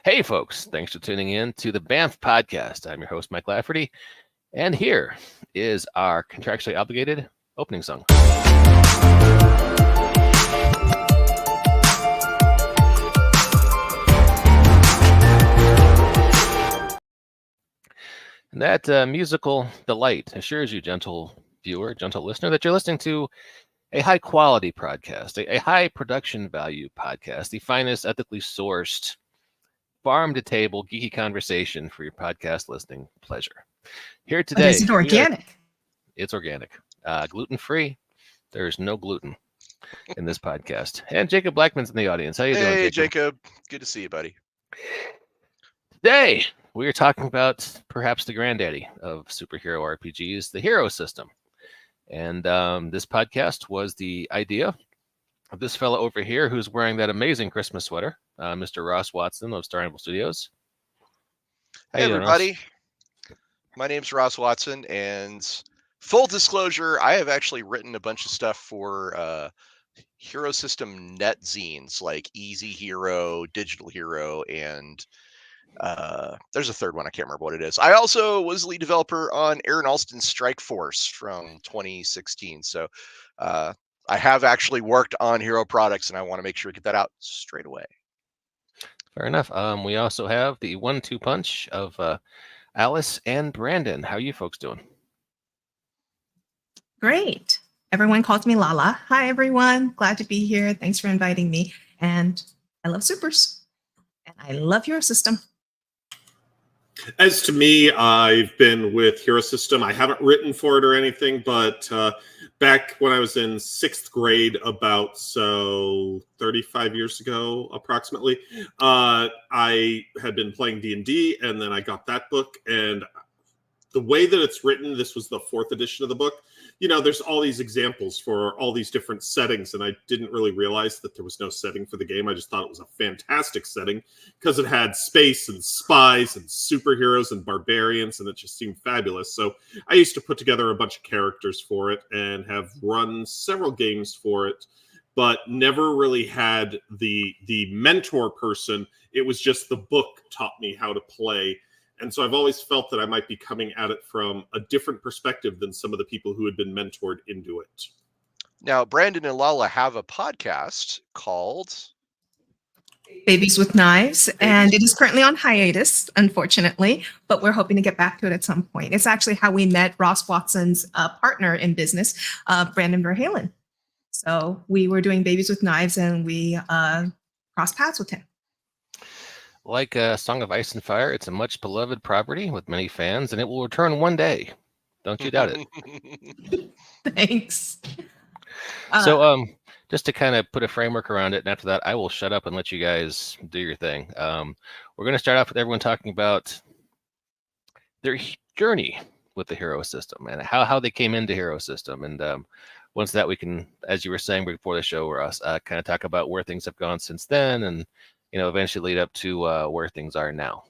Hey, folks, thanks for tuning in to the BAMF podcast. I'm your host, Mike Lafferty, and here is our contractually obligated opening song. And that musical delight assures you, gentle viewer, gentle listener, that you're listening to a high-quality podcast, a high production value podcast, the finest ethically sourced farm-to-table geeky conversation for your podcast listening pleasure. Here today. But is it organic? It's organic. Gluten-free. There's no gluten in this podcast. And Jacob Blackman's in the audience. How you doing, Jacob? Hey, Jacob. Good to see you, buddy. Today, we are talking about perhaps the granddaddy of superhero RPGs, the hero system. And this podcast was the idea of this fellow over here who's wearing that amazing Christmas sweater, Mr. Ross Watson of Rountable Studios. Hey, everybody. My name's Ross Watson, and full disclosure, I have actually written a bunch of stuff for Hero System net zines like Easy Hero, Digital Hero, and there's a third one. I can't remember what it is. I also was lead developer on Aaron Alston's Strike Force from 2016. So I have actually worked on hero products, and I want to make sure to get that out straight away. Fair enough. We also have the 1-2 punch of Alice and Brandon. How are you folks doing? Great. Everyone calls me Lala. Hi, everyone. Glad to be here. Thanks for inviting me. And I love supers. And I love Hero System. As to me, I've been with Hero System. I haven't written for it or anything, but back when I was in 6th grade, about 35 years ago, approximately, I had been playing D&D, and then I got that book. And the way that it's written, this was the 4th edition of the book. You know, there's all these examples for all these different settings, and I didn't really realize that there was no setting for the game. I just thought it was a fantastic setting because it had space and spies and superheroes and barbarians, and it just seemed fabulous. So I used to put together a bunch of characters for it and have run several games for it, but never really had the mentor person. It was just the book taught me how to play. And so I've always felt that I might be coming at it from a different perspective than some of the people who had been mentored into it. Now, Brandon and Lala have a podcast called Babies with Knives, and it is currently on hiatus, unfortunately, but we're hoping to get back to it at some point. It's actually how we met Ross Watson's partner in business, Brandon Verhalen. So we were doing Babies with Knives, and we crossed paths with him. Like a Song of Ice and Fire, it's a much beloved property with many fans, and it will return one day. Don't you doubt it. Thanks. So just to kind of put a framework around it, and after that, I will shut up and let you guys do your thing. We're going to start off with everyone talking about their journey with the hero system and how they came into hero system. And once that, we can, as you were saying before the show, Ross, kind of talk about where things have gone since then, and eventually lead up to where things are now.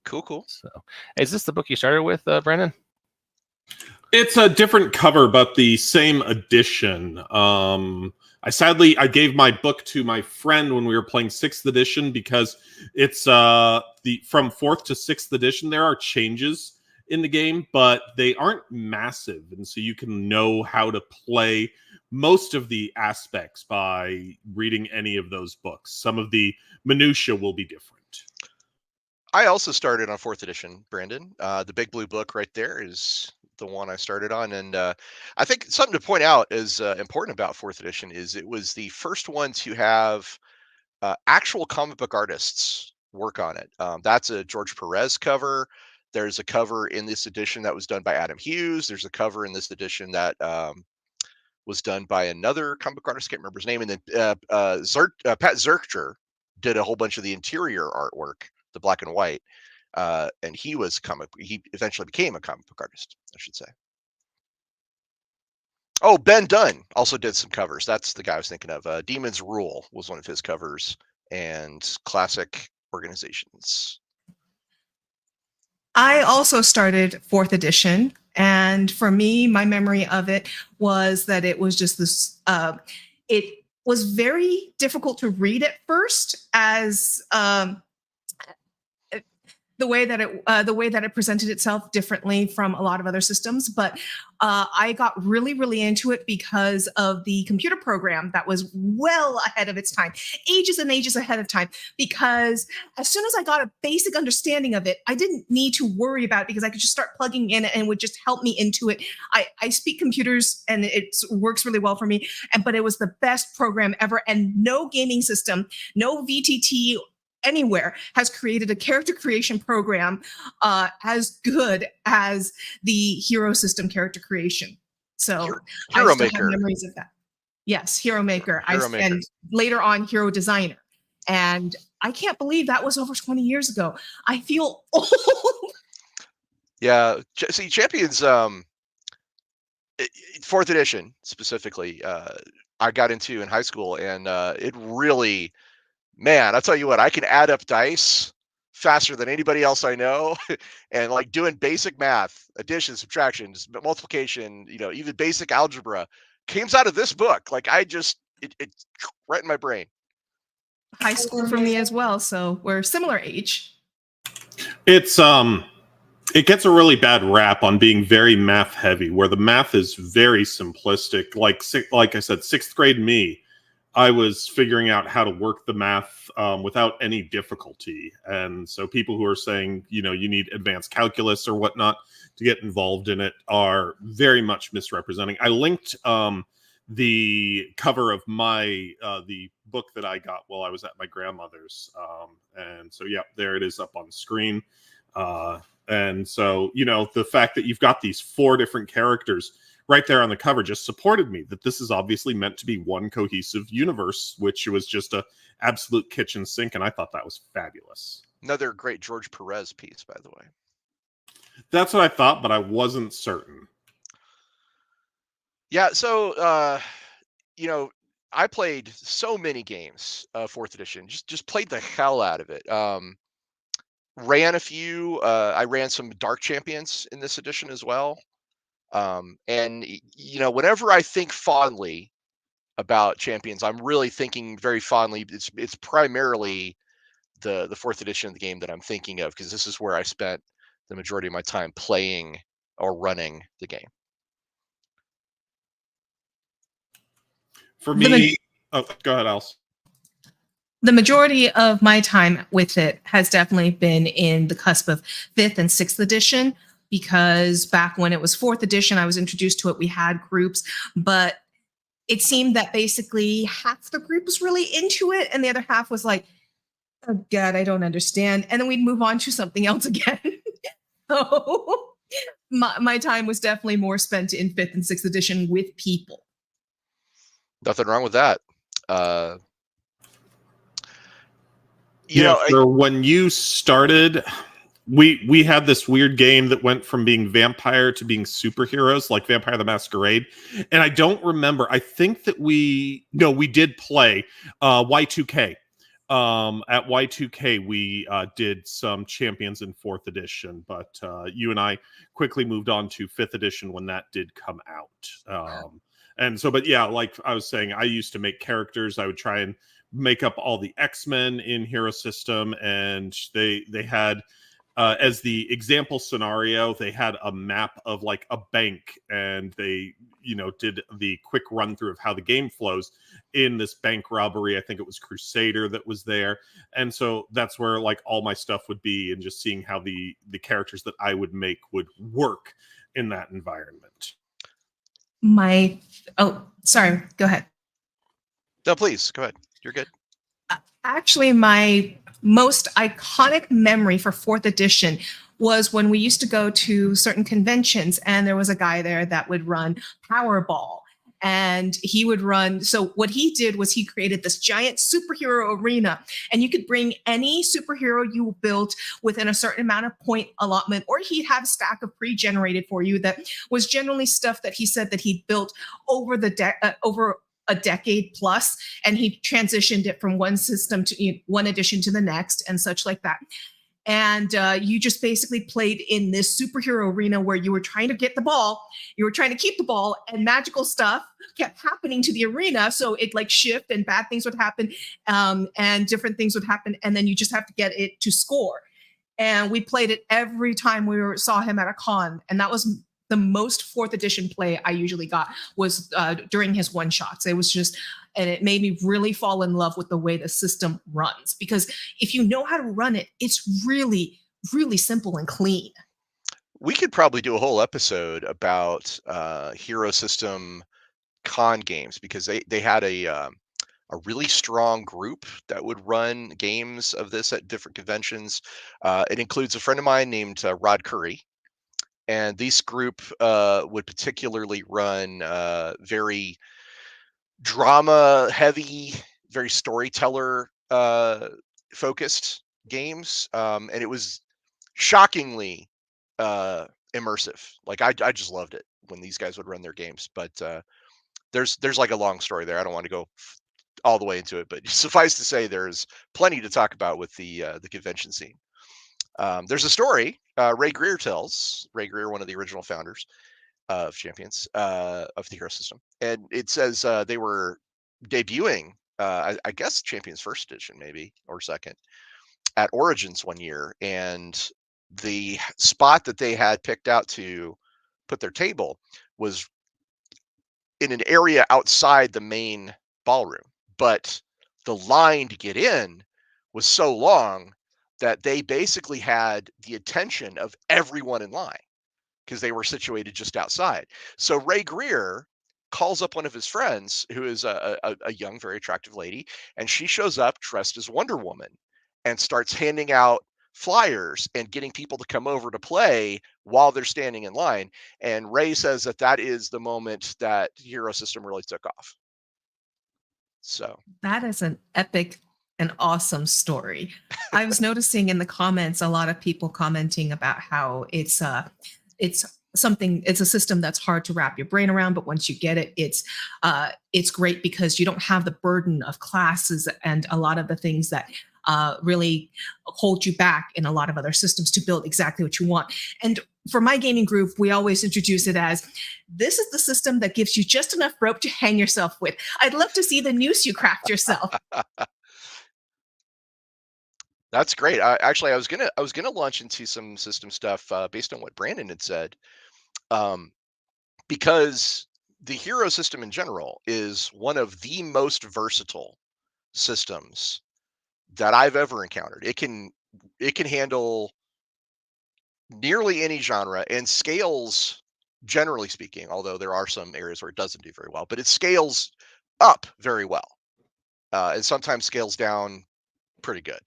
Cool. So, is this the book you started with, Brandon? It's a different cover, but the same edition. I gave my book to my friend when we were playing 6th edition because it's from 4th to 6th edition. There are changes in the game, but they aren't massive, and so you can know how to play most of the aspects by reading any of those books. Some of the minutia will be different. I also started on 4th edition, Brandon. The big blue book right there is the one I started on. And I think something to point out is important about 4th edition is it was the first one to have actual comic book artists work on it. That's a George Perez cover. There's a cover in this edition that was done by Adam Hughes. There's a cover in this edition that was done by another comic book artist. Can't remember his name. And then Pat Zercher did a whole bunch of the interior artwork, the black and white. And he eventually became a comic book artist, I should say. Oh, Ben Dunn also did some covers. That's the guy I was thinking of. Demon's Rule was one of his covers, and Classic Organizations. I also started 4th edition, and for me, my memory of it was that it was just this, it was very difficult to read at first as the way that it presented itself differently from a lot of other systems. But I got really into it because of the computer program that was well ahead of its time, ages and ages ahead of time. Because as soon as I got a basic understanding of it, I didn't need to worry about it because I could just start plugging in and it would just help me into it. I speak computers and it works really well for me. But it was the best program ever, and no gaming system, no VTT anywhere has created a character creation program as good as the Hero System character creation. So Hero I still Maker. have memories of that. Yes, Hero Maker. Hero Maker. And later on, Hero Designer. And I can't believe that was over 20 years ago. I feel old. Yeah, see, Champions, 4th edition specifically, I got into in high school, and it really, man, I'll tell you what, I can add up dice faster than anybody else I know, and like doing basic math, addition, subtractions, multiplication, even basic algebra came out of this book. Like it's right in my brain. High school for me as well, so we're similar age. It gets a really bad rap on being very math heavy, where the math is very simplistic. Like I said, 6th grade me, I was figuring out how to work the math without any difficulty. And so people who are saying, you need advanced calculus or whatnot to get involved in it are very much misrepresenting. I linked the cover of the book that I got while I was at my grandmother's. And so, yeah, there it is up on the screen. And so, the fact that you've got these 4 different characters right there on the cover just supported me that this is obviously meant to be one cohesive universe, which was just a absolute kitchen sink. And I thought that was fabulous. Another great George Perez piece, by the way. That's what I thought, but I wasn't certain. Yeah. So, I played so many games, 4th edition, just played the hell out of it. Ran a few. I ran some Dark Champions in this edition as well. And whenever I think fondly about Champions, I'm really thinking very fondly. It's primarily the 4th edition of the game that I'm thinking of, because this is where I spent the majority of my time playing or running the game. For me, go ahead, Alice. The majority of my time with it has definitely been in the cusp of 5th and 6th edition, because back when it was 4th edition, I was introduced to it. We had groups, but it seemed that basically half the group was really into it, and the other half was like, oh God, I don't understand. And then we'd move on to something else again. So my time was definitely more spent in 5th and 6th edition with people. Nothing wrong with that. When you started, we had this weird game that went from being vampire to being superheroes, like Vampire the Masquerade. And I don't remember. I think that we did play Y2K. At Y2K, we did some Champions in 4th edition, but you and I quickly moved on to 5th edition when that did come out. And so, but yeah, like I was saying, I used to make characters. I would try and make up all the X-Men in Hero System, and they had as the example scenario, they had a map of like a bank, and they did the quick run through of how the game flows in this bank robbery. I think it was Crusader that was there, and so that's where like all my stuff would be, and just seeing how the characters that I would make would work in that environment. Sorry, go ahead. No, please go ahead. You're good. Actually, my most iconic memory for 4th edition was when we used to go to certain conventions, and there was a guy there that would run Powerball. And he would run. So what he did was he created this giant superhero arena, and you could bring any superhero you built within a certain amount of point allotment, or he'd have a stack of pre-generated for you that was generally stuff that he said that he built over over a decade plus, and he transitioned it from one system to one edition to the next and such like that. And you just basically played in this superhero arena where you were trying to get the ball, you were trying to keep the ball, and magical stuff kept happening to the arena. So it like shift, and bad things would happen, and different things would happen. And then you just have to get it to score. and we played it every time saw him at a con, and that was the most 4th edition play I usually got was during his one shots. It was just, and it made me really fall in love with the way the system runs, because if you know how to run it, it's really, really simple and clean. We could probably do a whole episode about hero system con games, because they had a really strong group that would run games of this at different conventions. It includes a friend of mine named Rod Curry. And this group would particularly run very drama heavy, very storyteller focused games. And it was shockingly immersive. Like I just loved it when these guys would run their games. But there's like a long story there. I don't want to go all the way into it, but suffice to say, there's plenty to talk about with the convention scene. There's a story Ray Greer tells. Ray Greer, one of the original founders of Champions of the Hero System, and it says they were debuting, I guess Champions first edition, maybe, or second, at Origins one year, and the spot that they had picked out to put their table was in an area outside the main ballroom, but the line to get in was so long that they basically had the attention of everyone in line because they were situated just outside. So Ray Greer calls up one of his friends, who is a young, very attractive lady, and she shows up dressed as Wonder Woman and starts handing out flyers and getting people to come over to play while they're standing in line. And Ray says that is the moment that Hero System really took off. So that is an epic and awesome story. I was noticing in the comments a lot of people commenting about how it's a system that's hard to wrap your brain around, but once you get it, it's great because you don't have the burden of classes and a lot of the things that really hold you back in a lot of other systems to build exactly what you want. And for my gaming group, we always introduce it as, this is the system that gives you just enough rope to hang yourself with. I'd love to see the noose you craft yourself. That's great. I was gonna launch into some system stuff based on what Brandon had said, because the Hero System in general is one of the most versatile systems that I've ever encountered. It can handle nearly any genre and scales, generally speaking, although there are some areas where it doesn't do very well, but it scales up very well, and sometimes scales down pretty good.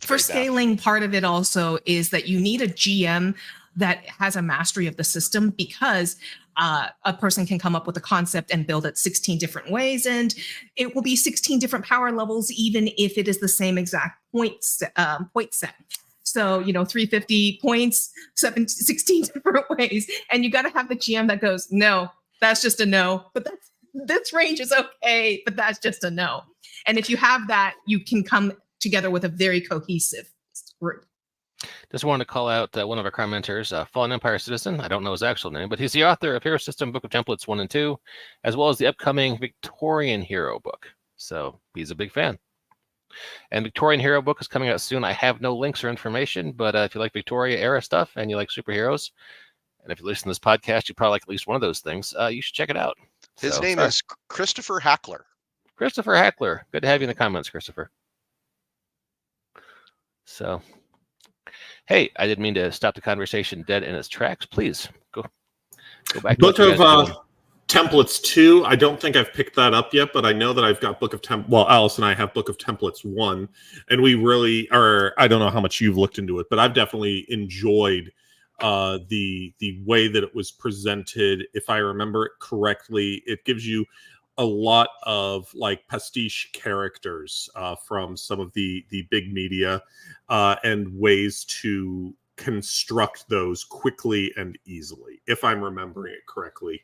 For scaling, part of it also is that you need a GM that has a mastery of the system, because a person can come up with a concept and build it 16 different ways, and it will be 16 different power levels, even if it is the same exact point set. So, 350 points, 16 different ways. And you got to have the GM that goes, no, that's just a no, but this range is okay, but that's just a no. And if you have that, you can come together with a very cohesive group. Just wanted to call out one of our commenters, Fallen Empire Citizen. I don't know his actual name, but he's the author of Hero System Book of Templates 1 and 2, as well as the upcoming Victorian Hero book. So he's a big fan. And Victorian Hero book is coming out soon. I have no links or information, but if you like Victoria era stuff and you like superheroes, and if you listen to this podcast, you probably like at least one of those things, you should check it out. His name is Christopher Hackler. Christopher Hackler. Good to have you in the comments, Christopher. So, hey, I didn't mean to stop the conversation dead in its tracks. Please go back. Book of Templates 2. I don't think I've picked that up yet, but I know that I've got Book of Well, Alice and I have Book of Templates 1, and we really are. I don't know how much you've looked into it, but I've definitely enjoyed the way that it was presented. If I remember it correctly, it gives you a lot of like pastiche characters from some of the big media and ways to construct those quickly and easily, if I'm remembering it correctly.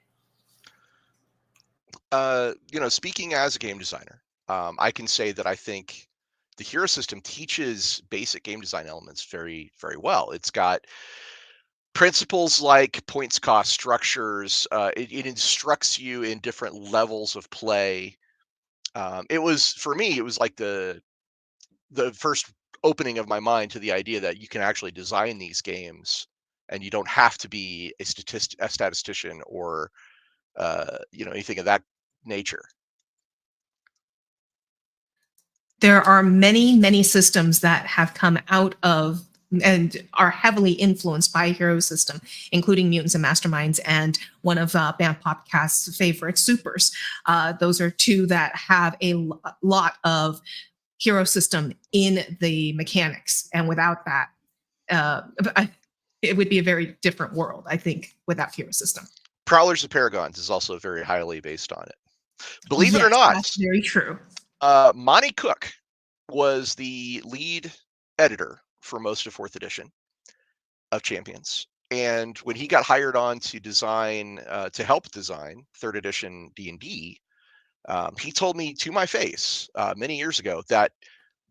Speaking as a game designer, I can say that I think the Hero System teaches basic game design elements very, very well. It's got principles like points cost structures. It instructs you in different levels of play. It was, for me, it was like the first opening of my mind to the idea that you can actually design these games and you don't have to be a statistician or anything of that nature. There are many systems that have come out of and are heavily influenced by Hero System, including Mutants and Masterminds, and one of Band Popcast's favorite, Supers. Those are two that have a lot of Hero System in the mechanics, and without that, it would be a very different world, I think, without Hero System. Prowlers of Paragons is also very highly based on it. Believe it or not, that's very true. Monty Cook was the lead editor for most of 4th edition of Champions. And when he got hired on to design, to help design 3rd edition D&D, he told me to my face many years ago that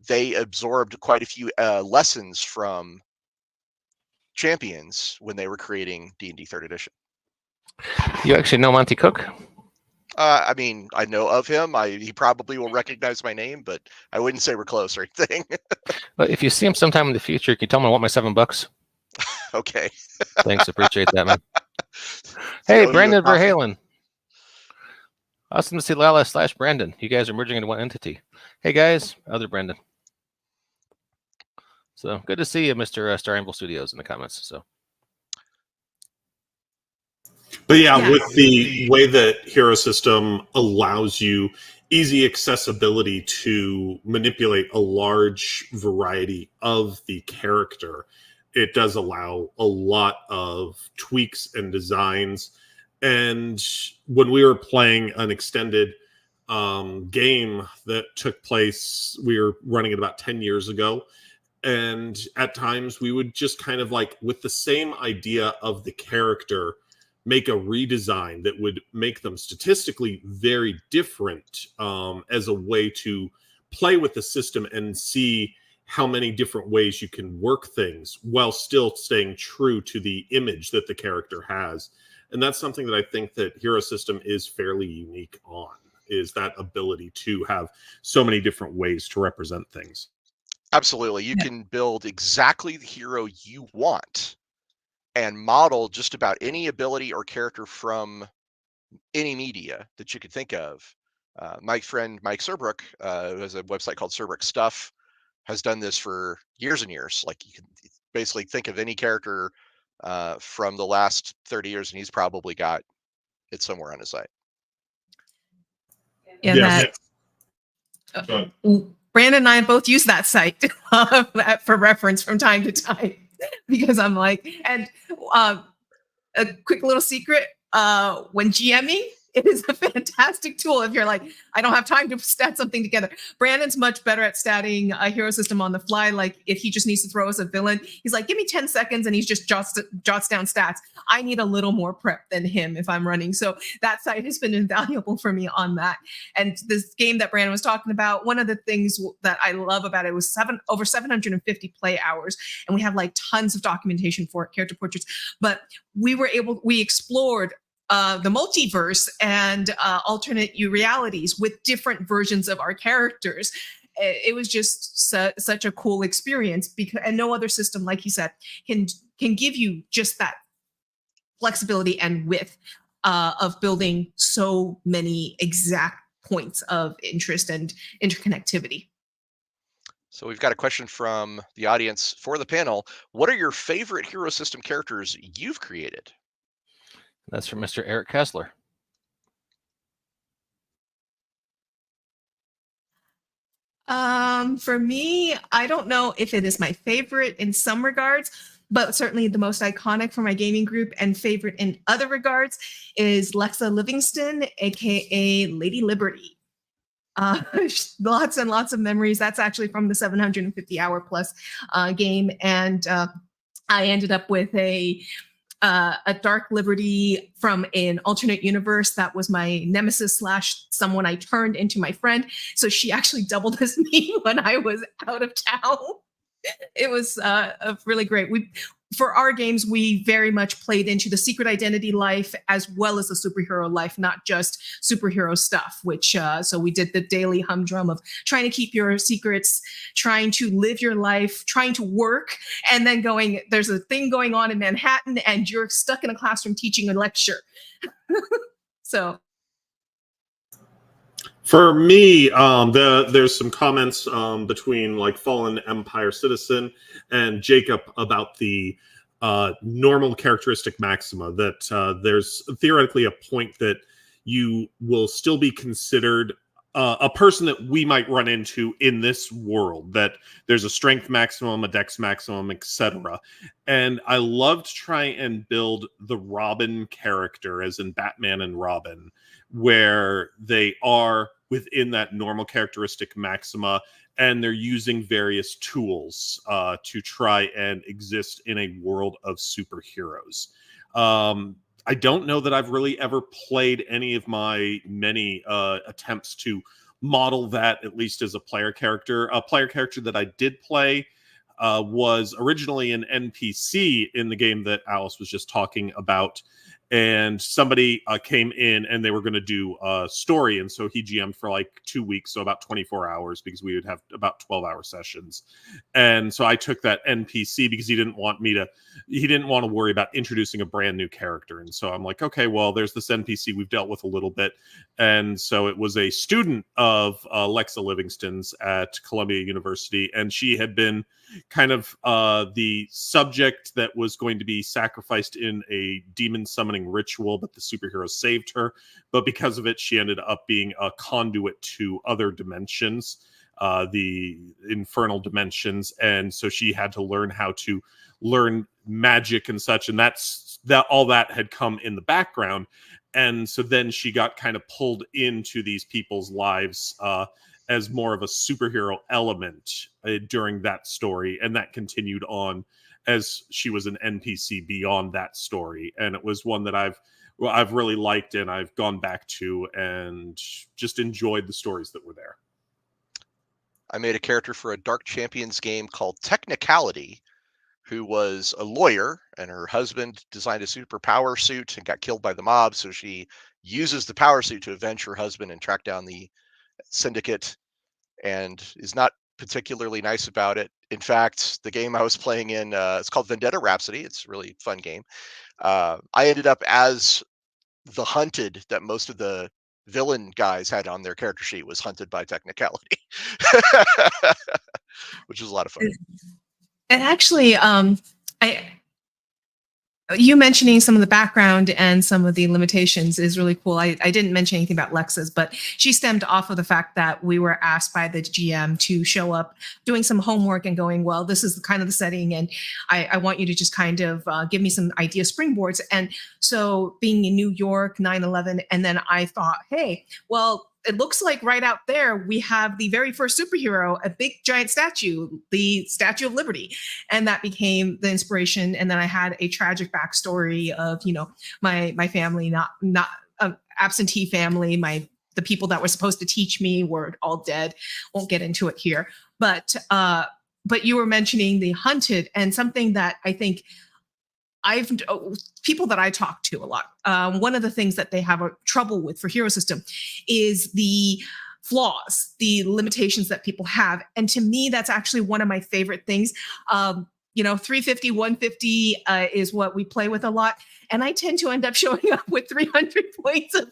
they absorbed quite a few lessons from Champions when they were creating D&D 3rd edition. You actually know Monty Cook? I mean, I know of him. He probably will recognize my name, but I wouldn't say we're close or anything. But if you see him sometime in the future, can you tell him I want my $7? Okay. Thanks, appreciate that, man. Hey, Brandon Verhalen. Awesome to see Lala / Brandon. You guys are merging into one entity. Hey guys, other Brandon. So good to see you, Mr. Star Anvil Studios, in the comments. So. But yeah, with the way that Hero System allows you easy accessibility to manipulate a large variety of the character, it does allow a lot of tweaks and designs. And when we were playing an extended game that took place, we were running it about 10 years ago. And at times we would just kind of like, with the same idea of the character, make a redesign that would make them statistically very different as a way to play with the system and see how many different ways you can work things while still staying true to the image that the character has. And that's something that I think that Hero System is fairly unique on, is that ability to have so many different ways to represent things. Absolutely. You can build exactly the hero you want and model just about any ability or character from any media that you could think of. My friend Mike Serbrook, who has a website called Serbrook Stuff, has done this for years and years. Like, you can basically think of any character from the last 30 years, and he's probably got it somewhere on his site. Brandon and I both use that site for reference from time to time. Because I'm like, and a quick little secret, when GMing, it is a fantastic tool if you're like, I don't have time to stat something together. Brandon's much better at statting a Hero System on the fly. Like, if he just needs to throw us a villain, he's like, give me 10 seconds, and he's just jots down stats. I need a little more prep than him if I'm running. So that site has been invaluable for me on that. And this game that Brandon was talking about, one of the things that I love about it was over 750 play hours. And we have like tons of documentation for it, character portraits. But we explored the multiverse and alternate realities with different versions of our characters. It was just such a cool experience, because, and no other system, like you said, can give you just that flexibility and width of building so many exact points of interest and interconnectivity. So we've got a question from the audience for the panel. What are your favorite Hero System characters you've created? That's from Mr. Eric Kessler. For me, I don't know if it is my favorite in some regards, but certainly the most iconic for my gaming group and favorite in other regards is Lexa Livingston, aka Lady Liberty. Lots and lots of memories. That's actually from the 750 hour plus game, and I ended up with a Dark Liberty from an alternate universe that was my nemesis / someone I turned into my friend. So she actually doubled as me when I was out of town. It was really great. For our games, we very much played into the secret identity life as well as the superhero life, not just superhero stuff, which, so we did the daily humdrum of trying to keep your secrets, trying to live your life, trying to work, and then there's a thing going on in Manhattan and you're stuck in a classroom teaching a lecture. So. For me, there's some comments between like Fallen Empire Citizen and Jacob about the normal characteristic maxima, that there's theoretically a point that you will still be considered a person that we might run into in this world, that there's a strength maximum, a dex maximum, etc. And I love to try and build the Robin character, as in Batman and Robin, where they are within that normal characteristic maxima, and they're using various tools to try and exist in a world of superheroes. I don't know that I've really ever played any of my many attempts to model that, at least as a player character. A player character that I did play was originally an NPC in the game that Alice was just talking about. And somebody came in and they were going to do a story. And so he GM'd for like 2 weeks, so about 24 hours, because we would have about 12-hour sessions. And so I took that NPC because he didn't want to worry about introducing a brand new character. And so I'm like, okay, well, there's this NPC we've dealt with a little bit. And so it was a student of Lexa Livingston's at Columbia University. And she had been kind of the subject that was going to be sacrificed in a demon summoning ritual, but the superhero saved her. But because of it, she ended up being a conduit to other dimensions, the infernal dimensions. And so she had to learn how to learn magic and such. And all that had come in the background. And so then she got kind of pulled into these people's lives as more of a superhero element during that story. And that continued on as she was an NPC beyond that story. And it was one that I've really liked and I've gone back to and just enjoyed the stories that were there. I made a character for a Dark Champions game called Technicality, who was a lawyer, and her husband designed a super power suit and got killed by the mob. So she uses the power suit to avenge her husband and track down the syndicate, and is not particularly nice about it. In fact, the game I was playing in, it's called Vendetta Rhapsody. It's a really fun game. I ended up as the hunted that most of the villain guys had on their character sheet was hunted by Technicality, which was a lot of fun. And actually, you mentioning some of the background and some of the limitations is really cool. I didn't mention anything about Lexa's, but she stemmed off of the fact that we were asked by the GM to show up doing some homework and going, well, this is kind of the setting, and I want you to just kind of give me some idea springboards. And so being in New York, 9/11, and then I thought, hey, well, it looks like right out there, we have the very first superhero, a big giant statue, the Statue of Liberty. And that became the inspiration. And then I had a tragic backstory of, my family, not absentee family. The people that were supposed to teach me were all dead. Won't get into it here. But you were mentioning the hunted, and something that I think people that I talk to a lot, one of the things that they have a trouble with for Hero System is the flaws, the limitations that people have. And to me, that's actually one of my favorite things. 350, 150 is what we play with a lot. And I tend to end up showing up with 300 points of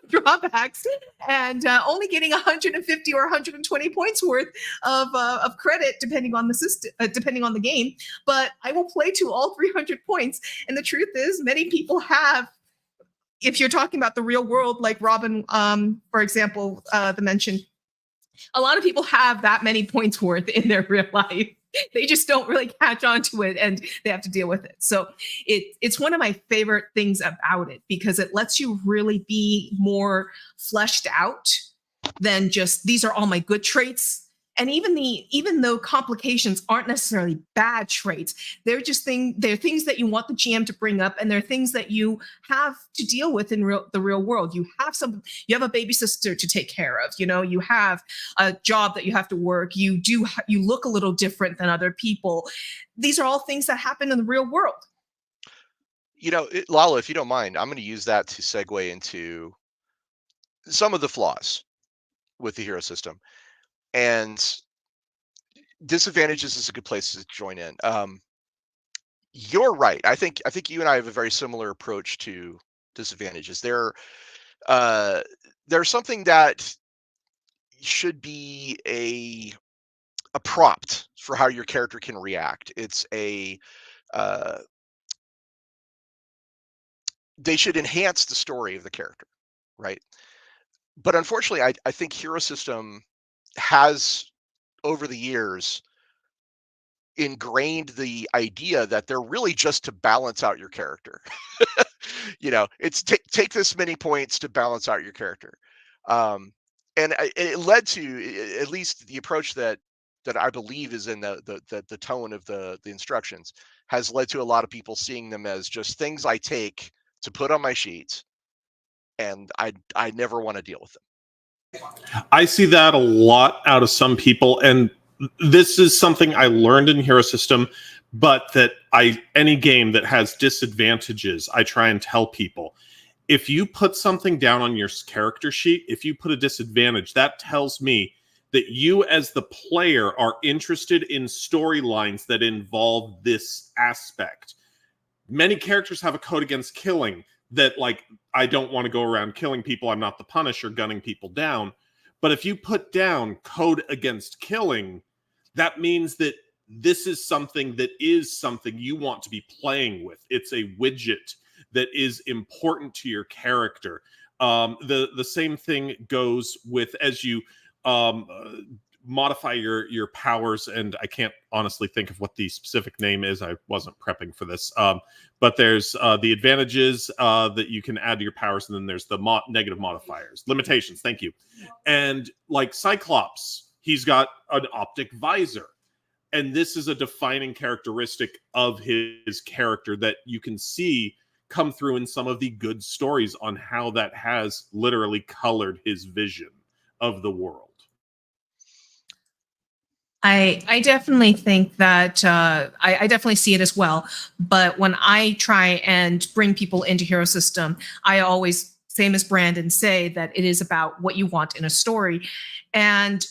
drawbacks and only getting 150 or 120 points worth of credit depending on the system, depending on the game. But I will play to all 300 points. And the truth is, many people have, if you're talking about the real world, like Robin, for example, the mention, a lot of people have that many points worth in their real life. They just don't really catch on to it, and they have to deal with it. So it's one of my favorite things about it, because it lets you really be more fleshed out than just, these are all my good traits And even though complications aren't necessarily bad traits, they're just they're things that you want the GM to bring up, and they're things that you have to deal with in the real world. You have a baby sister to take care of. You have a job that you have to work. You look a little different than other people. These are all things that happen in the real world. Lalo, if you don't mind, I'm going to use that to segue into some of the flaws with the hero system. And disadvantages is a good place to join in. You're right. I think you and I have a very similar approach to disadvantages. They're something that should be a prompt for how your character can react. It's they should enhance the story of the character, right? But unfortunately, I think hero system has over the years ingrained the idea that they're really just to balance out your character. It's take this many points to balance out your character. And it led to, at least the approach that I believe is in the tone of the instructions, has led to a lot of people seeing them as just things I take to put on my sheets, and I never want to deal with them. I see that a lot out of some people, and this is something I learned in Hero System, but that any game that has disadvantages, I try and tell people. If you put something down on your character sheet, if you put a disadvantage, that tells me that you as the player are interested in storylines that involve this aspect. Many characters have a code against killing that, like, I don't want to go around killing people. I'm not the Punisher gunning people down. But if you put down code against killing, that means that this is something you want to be playing with. It's a widget that is important to your character. The same thing goes with as you modify your powers, and I can't honestly think of what the specific name is. I wasn't prepping for this. But there's the advantages that you can add to your powers, and then there's the negative modifiers, limitations. Thank you. And like Cyclops, he's got an optic visor. And this is a defining characteristic of his character that you can see come through in some of the good stories on how that has literally colored his vision of the world. I definitely think that I definitely see it as well. But when I try and bring people into Hero System, I always, same as Brandon, say that it is about what you want in a story. And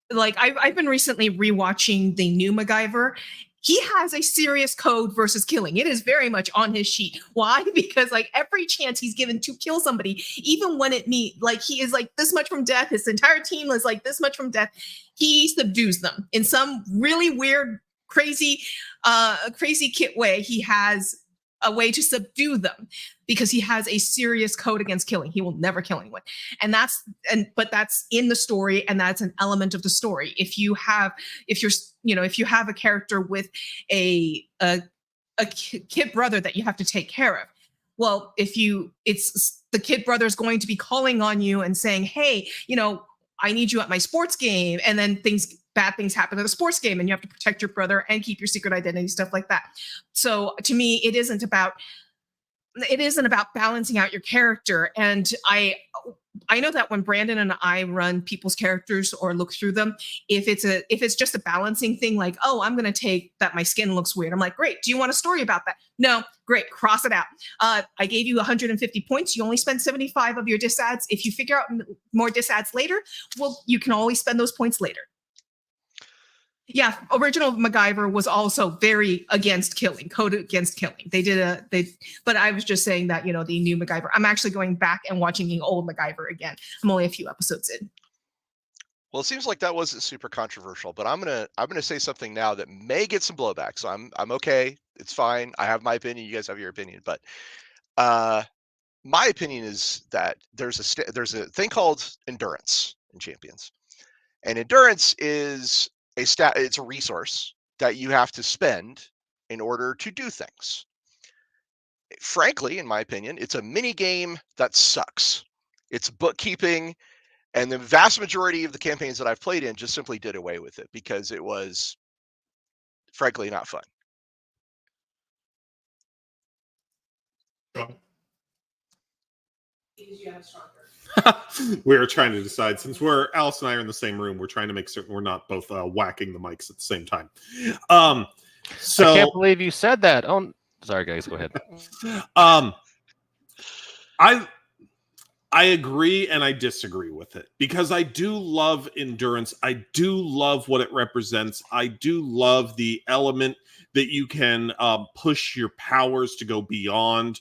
like I've been recently rewatching the new MacGyver. He has a serious code versus killing. It is very much on his sheet. Why? Because like every chance he's given to kill somebody, even when he is like this much from death, his entire team is like this much from death, he subdues them in some really weird, crazy kit way. He has a way to subdue them because he has a serious code against killing. He will never kill anyone. But that's in the story, and that's an element of the story. If you have a character with a kid brother that you have to take care of, well, it's the kid brother is going to be calling on you and saying, hey, I need you at my sports game. And then bad things happen at a sports game, and you have to protect your brother and keep your secret identity, stuff like that. So to me, it isn't about balancing out your character. And I know that when Brandon and I run people's characters or look through them, if it's just a balancing thing, like, oh, I'm going to take that my skin looks weird. I'm like, great. Do you want a story about that? No. Great. Cross it out. I gave you 150 points. You only spend 75 of your disads. If you figure out more disads later, well, you can always spend those points later. Yeah, original MacGyver was also very against killing, coded against killing. But I was just saying that, the new MacGyver, I'm actually going back and watching the old MacGyver again. I'm only a few episodes in. Well, it seems like that wasn't super controversial, but I'm gonna say something now that may get some blowback. So I'm okay. It's fine. I have my opinion. You guys have your opinion, but my opinion is that there's a thing called endurance in Champions, and endurance is it's a resource that you have to spend in order to do things. Frankly, in my opinion, it's a mini game that sucks. It's bookkeeping, And the vast majority of the campaigns that I've played in just simply did away with it because it was, frankly, not fun. We're trying to decide, since Alice and I are in the same room, we're trying to make certain we're not both whacking the mics at the same time. So I can't believe you said that. Oh, sorry, guys. Go ahead. I agree and I disagree with it, because I do love endurance. I do love what it represents. I do love the element that you can push your powers to go beyond,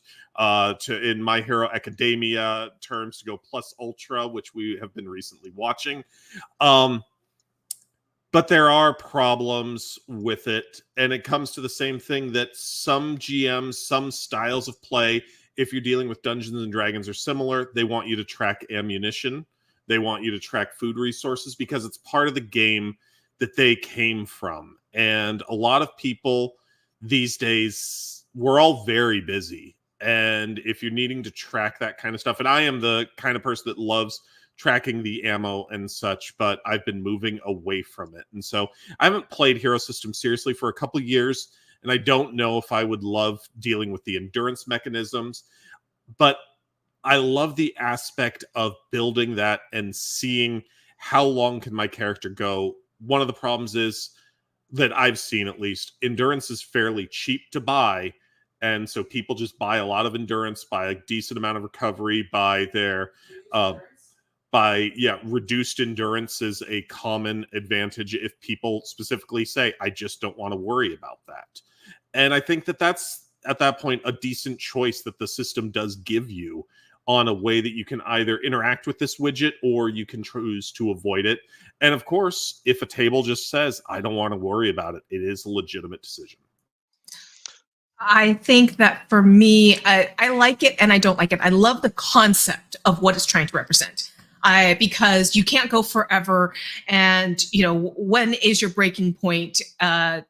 in My Hero Academia terms, to go plus ultra, which we have been recently watching. But there are problems with it, and it comes to the same thing that some GMs, some styles of play, if you're dealing with Dungeons and Dragons, are similar. They want you to track ammunition. They want you to track food resources, because it's part of the game that they came from. And a lot of people these days, we're all very busy. And if you're needing to track that kind of stuff, and I am the kind of person that loves tracking the ammo and such, but I've been moving away from it. And so I haven't played Hero System seriously for a couple of years, and I don't know if I would love dealing with the endurance mechanisms, but I love the aspect of building that and seeing how long can my character go. One of the problems is that I've seen, at least, endurance is fairly cheap to buy. And so people just buy a lot of endurance, buy a decent amount of recovery, buy their reduced endurance is a common advantage if people specifically say, I just don't want to worry about that. And I think that that's, at that point, a decent choice that the system does give you on a way that you can either interact with this widget or you can choose to avoid it. And of course, if a table just says, I don't want to worry about it, it is a legitimate decision. I think that for me, I like it and I don't like it. I love the concept of what it's trying to represent. Because you can't go forever, and when is your breaking point? And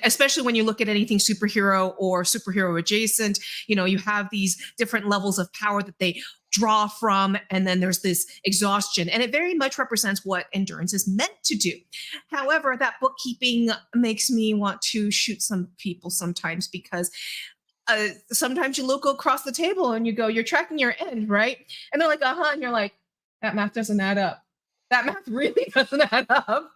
especially when you look at anything superhero or superhero adjacent, you have these different levels of power that they draw from, and then there's this exhaustion, and it very much represents what endurance is meant to do. However, that bookkeeping makes me want to shoot some people sometimes, because sometimes you look across the table and you go, you're tracking your end, right? And they're like, and you're like, that math doesn't add up. That math really doesn't add up.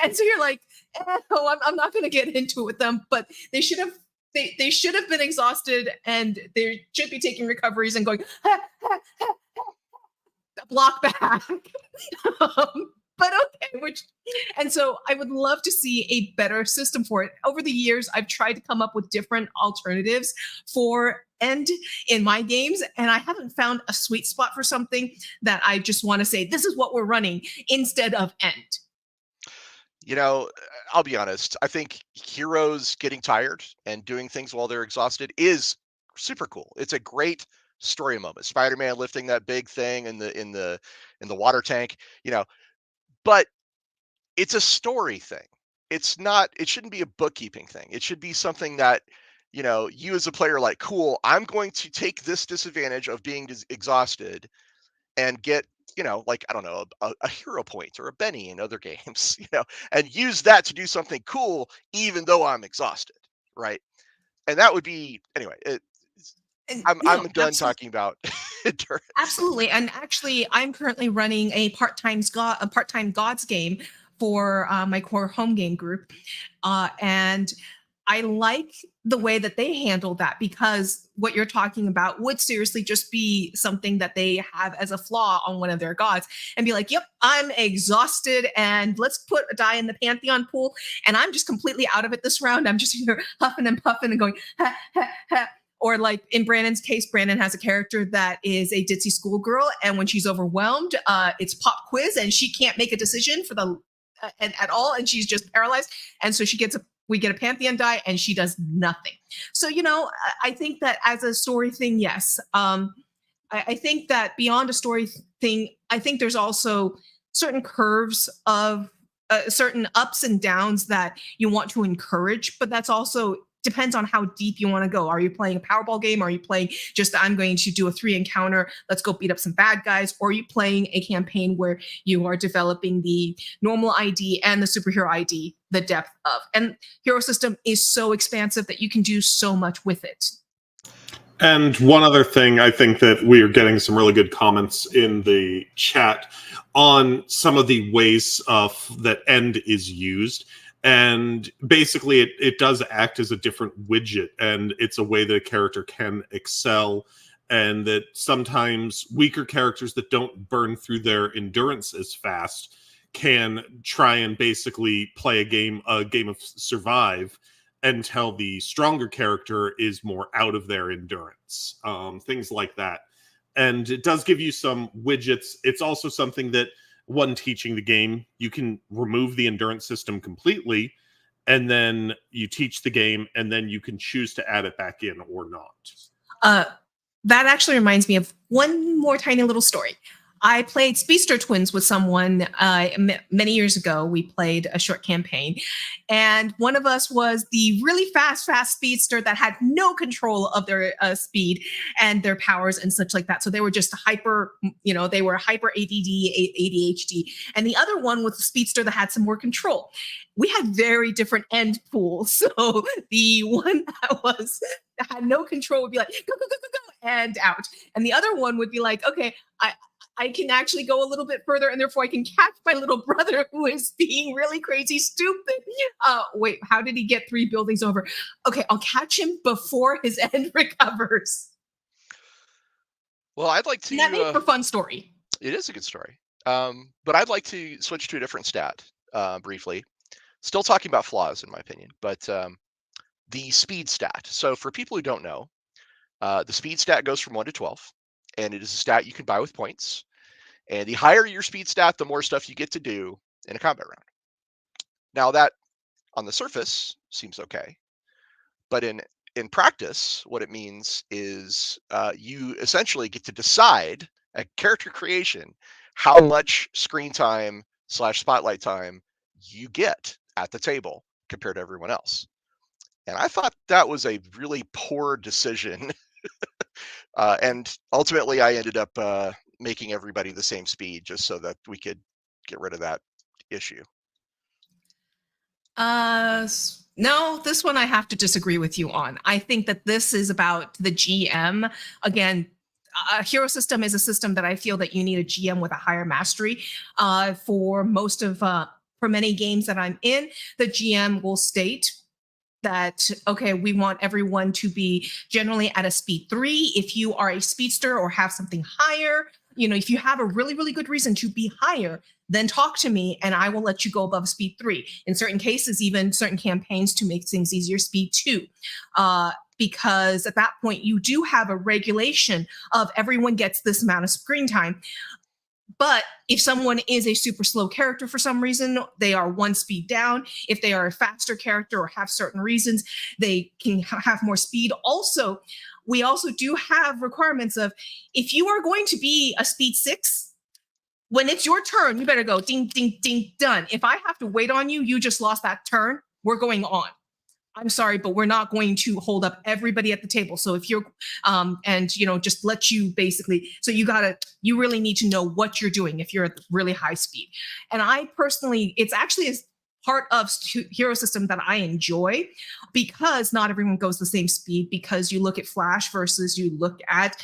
And so you're like, I'm not going to get into it with them, but they should have been exhausted, and they should be taking recoveries and going, block back. But okay, and so I would love to see a better system for it. Over the years, I've tried to come up with different alternatives for end in my games, and I haven't found a sweet spot for something that I just want to say, this is what we're running instead of end. I'll be honest. I think heroes getting tired and doing things while they're exhausted is super cool. It's a great story moment. Spider-Man lifting that big thing in the water tank, but it's a story thing. It shouldn't be a bookkeeping thing. It should be something that, you as a player like, cool, I'm going to take this disadvantage of being exhausted and get, like, I don't know, a hero point or a Benny in other games, and use that to do something cool, even though I'm exhausted. Right. And that would be, anyway, I'm done talking about endurance. Absolutely. And actually, I'm currently running a part-time gods game for my core home game group. And I like the way that they handle that, because what you're talking about would seriously just be something that they have as a flaw on one of their gods, and be like, yep, I'm exhausted, and let's put a die in the Pantheon pool, and I'm just completely out of it this round. I'm just here huffing and puffing and going, ha, ha, ha. Or like in Brandon's case, Brandon has a character that is a ditzy schoolgirl, and when she's overwhelmed, it's pop quiz, and she can't make a decision at all, and she's just paralyzed. And so we get a Pantheon die, and she does nothing. So I think that as a story thing, yes. I think that beyond a story thing, I think there's also certain curves of certain ups and downs that you want to encourage, but that's also depends on how deep you want to go. Are you playing a Powerball game? Are you playing just, I'm going to do a 3 encounter, let's go beat up some bad guys? Or are you playing a campaign where you are developing the normal ID and the superhero ID, the depth of? And Hero System is so expansive that you can do so much with it. And one other thing, I think that we are getting some really good comments in the chat on some of the ways that end is used. And basically, it does act as a different widget, and it's a way that a character can excel, and that sometimes weaker characters that don't burn through their endurance as fast can try and basically play a game of survive until the stronger character is more out of their endurance. Things like that. And it does give you some widgets. It's also something that, one, teaching the game, you can remove the endurance system completely, and then you teach the game, and then you can choose to add it back in or not. That actually reminds me of one more tiny little story. I played Speedster Twins with someone many years ago. We played a short campaign, and one of us was the really fast speedster that had no control of their speed and their powers and such like that. So they were just hyper, they were hyper ADD, ADHD. And the other one was the speedster that had some more control. We had very different end pools. So the one that had no control would be like, go, go, go, go, go, and out. And the other one would be like, okay, I can actually go a little bit further, and therefore I can catch my little brother who is being really crazy stupid. Wait, how did he get 3 buildings over? Okay, I'll catch him before his end recovers. Well, I'd like to... And that made for a fun story. It is a good story. But I'd like to switch to a different stat briefly. Still talking about flaws, in my opinion, but the speed stat. So for people who don't know, the speed stat goes from 1 to 12, and it is a stat you can buy with points. And the higher your speed stat, the more stuff you get to do in a combat round. Now that, on the surface, seems okay. But in practice, what it means is you essentially get to decide at character creation how much screen time / spotlight time you get at the table compared to everyone else. And I thought that was a really poor decision. And ultimately, I ended up making everybody the same speed just so that we could get rid of that issue. No, this one I have to disagree with you on. I think that this is about the GM. Again, a hero system is a system that I feel that you need a GM with a higher mastery. For many games that I'm in, the GM will state that, okay, we want everyone to be generally at a speed 3. If you are a speedster or have something higher, if you have a really, really good reason to be higher, then talk to me and I will let you go above speed 3. In certain cases, even certain campaigns to make things easier, speed 2. Because at that point, you do have a regulation of everyone gets this amount of screen time. But if someone is a super slow character for some reason, they are 1 speed down. If they are a faster character or have certain reasons, they can have more speed. Also, we also do have requirements of, if you are going to be a speed 6, when it's your turn, you better go ding, ding, ding, done. If I have to wait on you, you just lost that turn, we're going on. I'm sorry, but we're not going to hold up everybody at the table. So if you're, just let you basically, so you really need to know what you're doing if you're at really high speed. And I personally, it's actually a part of hero system that I enjoy, because not everyone goes the same speed, because you look at Flash versus you look at,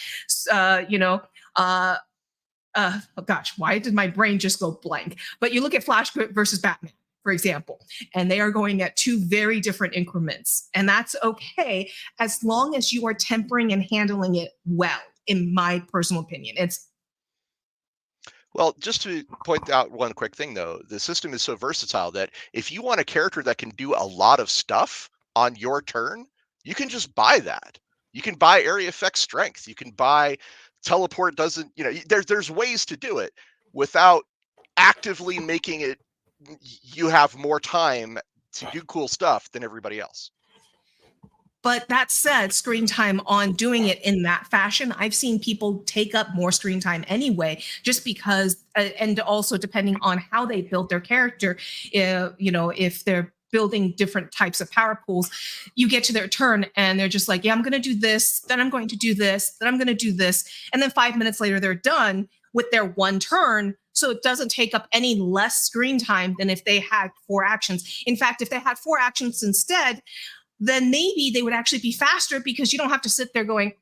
why did my brain just go blank? But you look at Flash versus Batman, for example, and they are going at 2 very different increments. And that's okay, as long as you are tempering and handling it well, in my personal opinion. Well, just to point out one quick thing, though, the system is so versatile that if you want a character that can do a lot of stuff on your turn, you can just buy that. You can buy area effect strength. You can buy teleport doesn't, there's ways to do it without actively making it you have more time to do cool stuff than everybody else. But that said, screen time on doing it in that fashion, I've seen people take up more screen time anyway, just because, and also depending on how they built their character, if they're building different types of power pools, you get to their turn and they're just like, yeah, I'm going to do this, then I'm going to do this, then I'm going to do this. And then 5 minutes later, they're done with their one turn. So it doesn't take up any less screen time than if they had 4 actions. In fact, if they had 4 actions instead, then maybe they would actually be faster because you don't have to sit there going,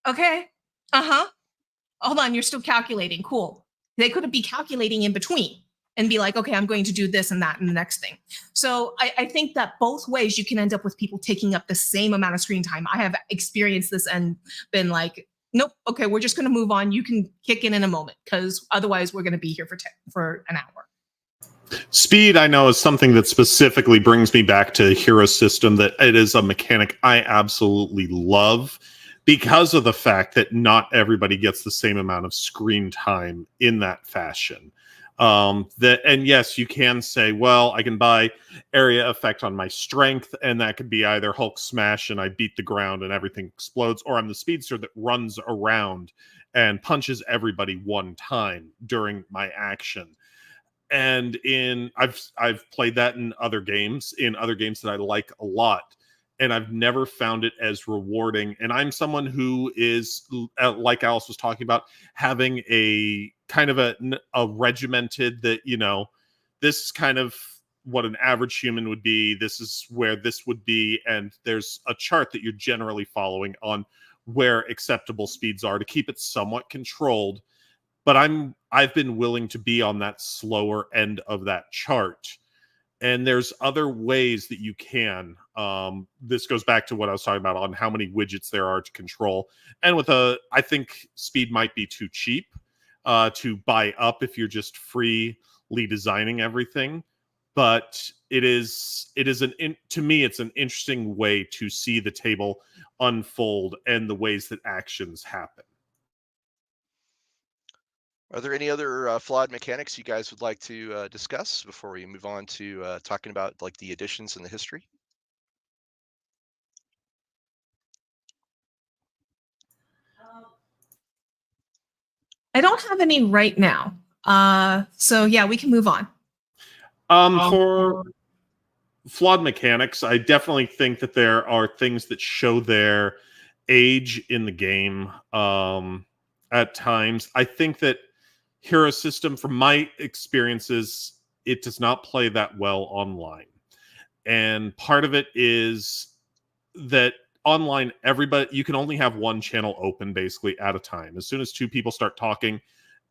okay, hold on, you're still calculating, cool. They could be calculating in between and be like, okay, I'm going to do this and that and the next thing. So I think that both ways you can end up with people taking up the same amount of screen time. I have experienced this and been like, nope, okay, we're just going to move on. You can kick in a moment because otherwise we're going to be here for an hour. Speed, I know, is something that specifically brings me back to Hero System, that it is a mechanic I absolutely love because of the fact that not everybody gets the same amount of screen time in that fashion. And yes, you can say, well, I can buy area effect on my strength, and that could be either Hulk smash and I beat the ground and everything explodes, or I'm the speedster that runs around and punches everybody one time during my action. And I've played that in other games that I like a lot, and I've never found it as rewarding. And I'm someone who is, like Alice was talking about, having a kind of a regimented, that, you know, this is kind of what an average human would be, this is where this would be, and there's a chart that you're generally following on where acceptable speeds are to keep it somewhat controlled. But I've been willing to be on that slower end of that chart. And there's other ways that you can. This goes back to what I was talking about on how many widgets there are to control. And I think speed might be too cheap to buy up if you're just freely designing everything. But to me, it's an interesting way to see the table unfold and the ways that actions happen. Are there any other flawed mechanics you guys would like to discuss before we move on to talking about like the additions and the history? I don't have any right now. So yeah, we can move on. For flawed mechanics, I definitely think that there are things that show their age in the game at times. I think that Hero System, from my experiences, it does not play that well online. And part of it is that online, you can only have one channel open basically at a time. As soon as 2 people start talking,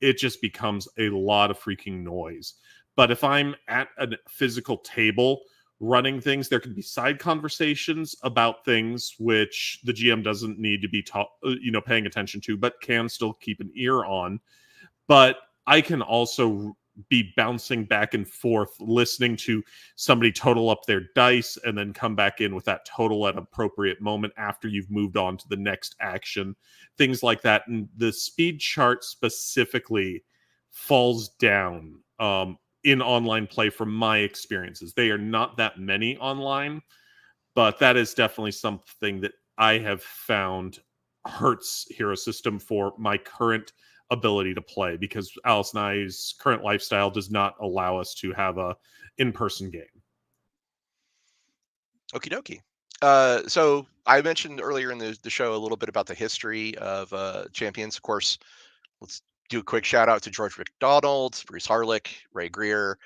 it just becomes a lot of freaking noise. But if I'm at a physical table running things, there can be side conversations about things which the GM doesn't need to be paying attention to, but can still keep an ear on. But I can also be bouncing back and forth, listening to somebody total up their dice and then come back in with that total at an appropriate moment after you've moved on to the next action, things like that. And the speed chart specifically falls down in online play from my experiences. They are not that many online, but that is definitely something that I have found hurts Hero System for my current ability to play, because Alice and I's current lifestyle does not allow us to have a in-person game. Okie dokie. So I mentioned earlier in the show a little bit about the history of champions. Of course, let's do a quick shout out to George McDonald, Bruce Harlick, Ray Greer,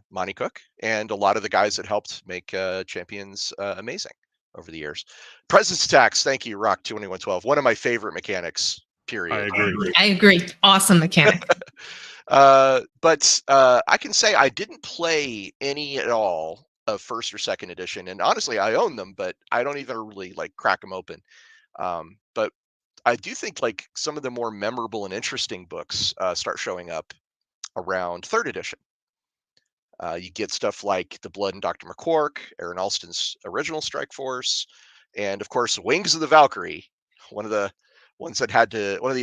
Monty Cook, and a lot of the guys that helped make champions amazing over the years. Presence attacks. Thank you, Rock 2112. One of my favorite mechanics. Period. I agree. Awesome mechanic. But I can say I didn't play any at all of 1st or 2nd edition, and honestly, I own them, but I don't even really like crack them open. But I do think like some of the more memorable and interesting books start showing up around 3rd edition. You get stuff like The Blood and Dr. McQuark, Aaron Alston's original Strike Force, and of course, Wings of the Valkyrie, one of the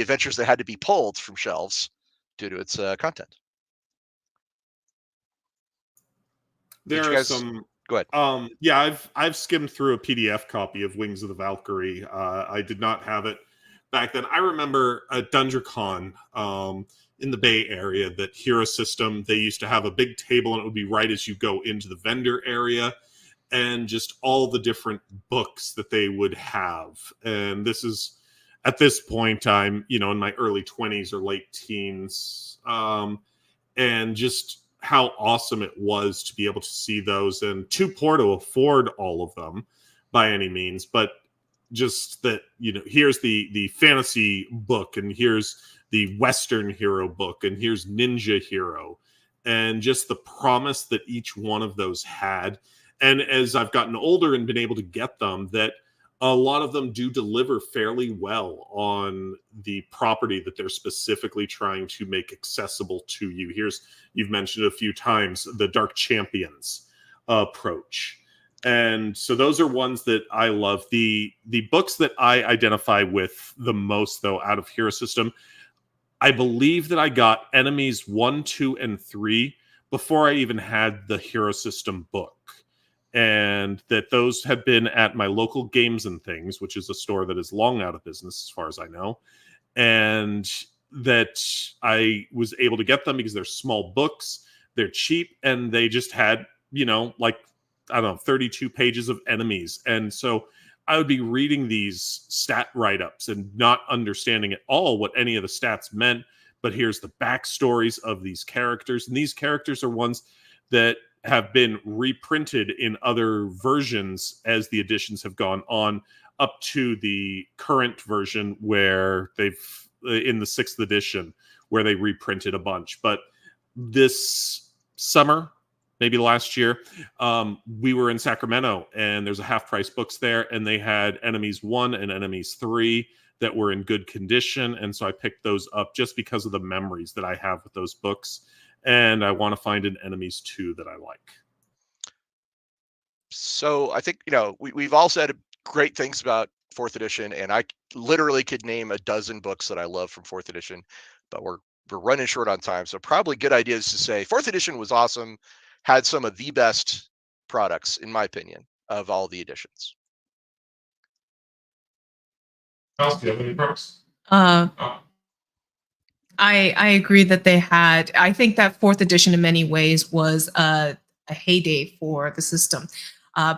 adventures that had to be pulled from shelves due to its content. There are some. Go ahead. Yeah, I've skimmed through a PDF copy of Wings of the Valkyrie. I did not have it back then. I remember at DungeonCon in the Bay Area, that Hero System, they used to have a big table, and it would be right as you go into the vendor area, and just all the different books that they would have. And this is, at this point, I'm, in my early 20s or late teens. And just how awesome it was to be able to see those, and too poor to afford all of them by any means. But just that, here's the fantasy book, and here's the Western hero book, and here's Ninja Hero, and just the promise that each one of those had. And as I've gotten older and been able to get them, that a lot of them do deliver fairly well on the property that they're specifically trying to make accessible to you. You've mentioned a few times the Dark Champions approach. And so those are ones that I love. The books that I identify with the most, though, out of Hero System, I believe that I got Enemies 1, 2, and 3 before I even had the Hero System book. And that those have been at my local Games and Things, which is a store that is long out of business as far as I know. And that I was able to get them because they're small books, they're cheap, and they just had, 32 pages of enemies. And so I would be reading these stat write-ups and not understanding at all what any of the stats meant. But here's the backstories of these characters. And these characters are ones that have been reprinted in other versions as the editions have gone on, up to the current version where they've, in the 6th edition, where they reprinted a bunch. But this summer, maybe last year, we were in Sacramento, and there's a Half Price Books there, and they had Enemies 1 and Enemies 3 that were in good condition. And so I picked those up just because of the memories that I have with those books. And I want to find an Enemies 2 that I like. So I think, we've all said great things about 4th edition, and I literally could name a dozen books that I love from 4th edition, but we're running short on time. So probably good idea is to say 4th edition was awesome, had some of the best products, in my opinion, of all the editions. Else, do you have any products? I agree that they had. I think that 4th edition, in many ways, was a heyday for the system,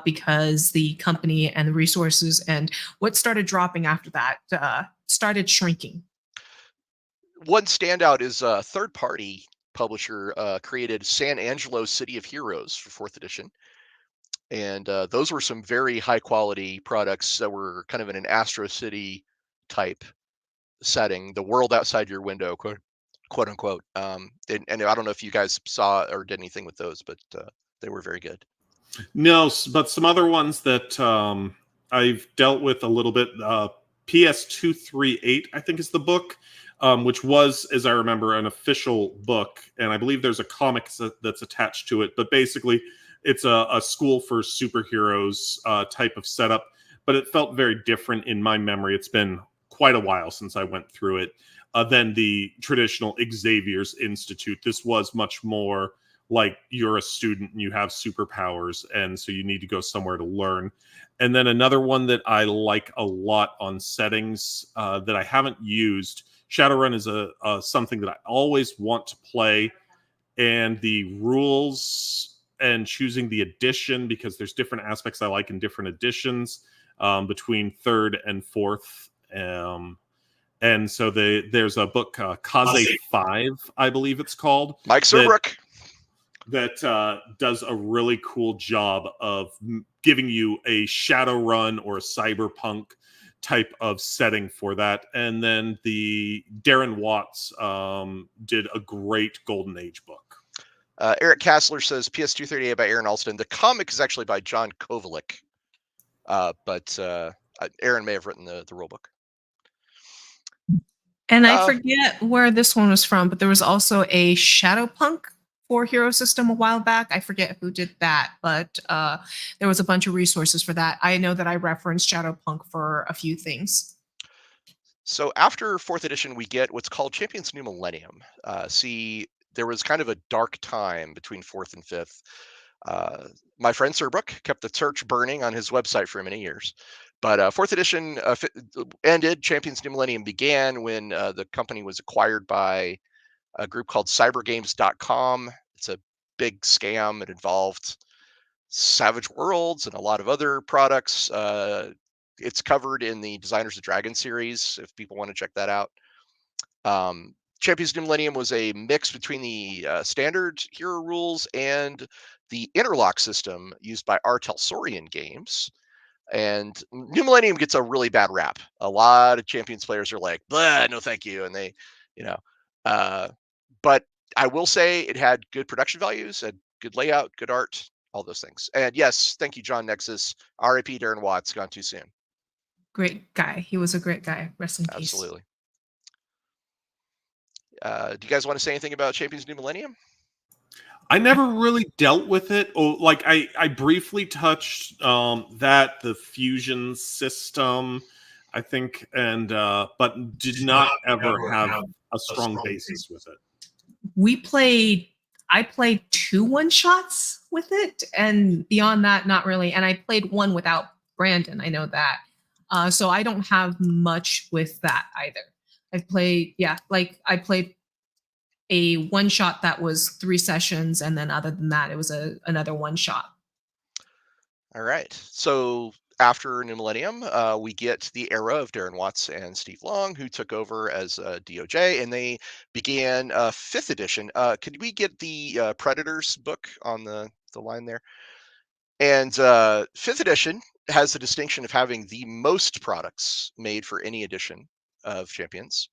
because the company and the resources and what started dropping after that started shrinking. One standout is a third-party publisher created San Angelo City of Heroes for 4th edition. And those were some very high-quality products that were kind of in an Astro City type setting, the world outside your window, quote unquote. And I don't know if you guys saw or did anything with those, but they were very good. No, but some other ones that I've dealt with a little bit. PS238, I think, is the book, which was, as I remember, an official book. And I believe there's a comic that's attached to it. But basically, it's a school for superheroes type of setup. But it felt very different in my memory. It's been quite a while since I went through it, than the traditional Xavier's Institute. This was much more like you're a student and you have superpowers, and so you need to go somewhere to learn. And then another one that I like a lot on settings that I haven't used, Shadowrun is something that I always want to play, and the rules and choosing the edition, because there's different aspects I like in different editions between 3rd and 4th. And so there's a book, Kaze 5, I believe it's called. Mike Serbrook. That does a really cool job of giving you a Shadowrun or a cyberpunk type of setting for that. And then the Darren Watts did a great Golden Age book. Eric Kassler says PS238 by Aaron Alston. The comic is actually by John Kovalik, but Aaron may have written the rule book. And I forget where this one was from, but there was also a Shadowpunk for Hero System a while back. I forget who did that, but there was a bunch of resources for that. I know that I referenced Shadowpunk for a few things. So after 4th edition, we get what's called Champions New Millennium. There was kind of a dark time between 4th and 5th. My friend Serbrook kept the torch burning on his website for many years. But fourth edition ended. Champions New Millennium began when the company was acquired by a group called cybergames.com. It's a big scam. It involved Savage Worlds and a lot of other products. It's covered in the Designers of Dragon series, if people want to check that out. Champions New Millennium was a mix between the standard hero rules and the interlock system used by R. Telsorian Games. And New Millennium gets a really bad rap. A lot of Champions players are like, "Blah, no thank you," and they, you know, but I will say it had good production values, had good layout, good art, all those things. And yes, thank you, John Nexus. R.I.P. Darren Watts, gone too soon. Great guy. He was a great guy. Rest in peace. Absolutely. Do you guys want to say anything about Champions New Millennium? I never really dealt with it. Oh, like I briefly touched that, the fusion system, I think, and but did not ever have a strong basis with it. I played 2 one-shots with it, and beyond that, not really. And I played one without Brandon. I know that. So I don't have much with that either. I played a one-shot that was 3 sessions, and then other than that, it was another one-shot. All right. So after New Millennium, we get the era of Darren Watts and Steve Long, who took over as DOJ, and they began 5th edition. Could we get the Predators book on the line there? And 5th edition has the distinction of having the most products made for any edition of Champions.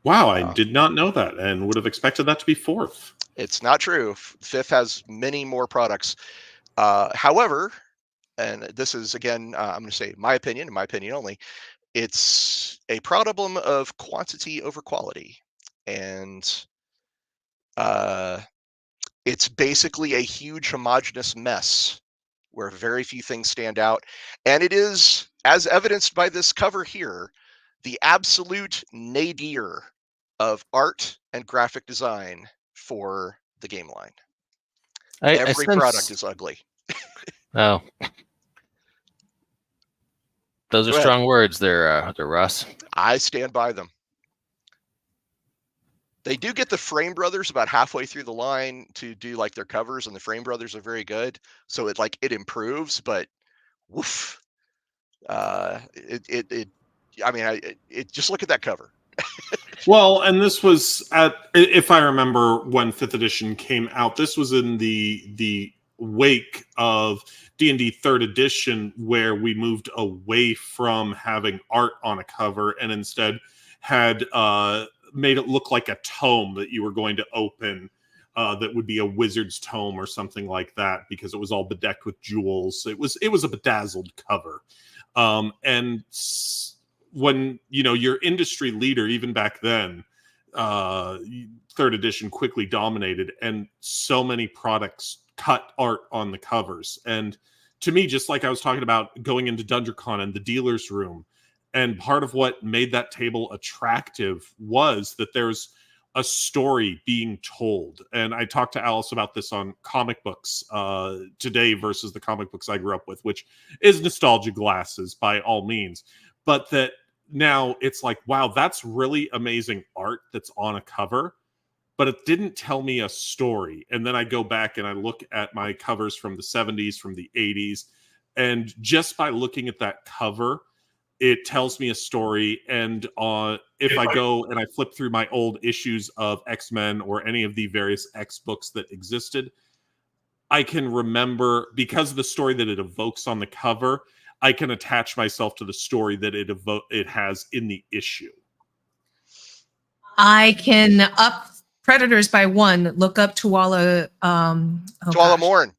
Wow, I did not know that, and would have expected that to be 4th. It's not true. 5th has many more products. However, and this is, again, I'm going to say my opinion, and my opinion only, it's a problem of quantity over quality. And it's basically a huge homogenous mess where very few things stand out. And it is, as evidenced by this cover here, the absolute nadir of art and graphic design for the game line. Every product is ugly. Oh. Those are strong words there, Russ. I stand by them. They do get the Frame Brothers about halfway through the line to do like their covers, and the Frame Brothers are very good. So it improves, but woof. Just look at that cover. Well, and this was if I remember when 5th edition came out, this was in the wake of D&D 3rd edition, where we moved away from having art on a cover and instead had made it look like a tome that you were going to open, that would be a wizard's tome or something like that, because it was all bedecked with jewels. It was a bedazzled cover. And when your industry leader, even back then, 3rd edition quickly dominated, and so many products cut art on the covers. And to me, just like I was talking about going into DungeonCon and the dealer's room, and part of what made that table attractive was that there's a story being told. And I talked to Alice about this on comic books today versus the comic books I grew up with, which is nostalgia glasses by all means. But that now it's like, wow, that's really amazing art that's on a cover, but it didn't tell me a story. And then I go back and I look at my covers from the 70s, from the 80s, and just by looking at that cover, it tells me a story. And if I go and I flip through my old issues of X-Men or any of the various X books that existed, I can remember, because of the story that it evokes on the cover, I can attach myself to the story that it has in the issue. I can up Predators by 1. Look up Tuala. Tuala Morn.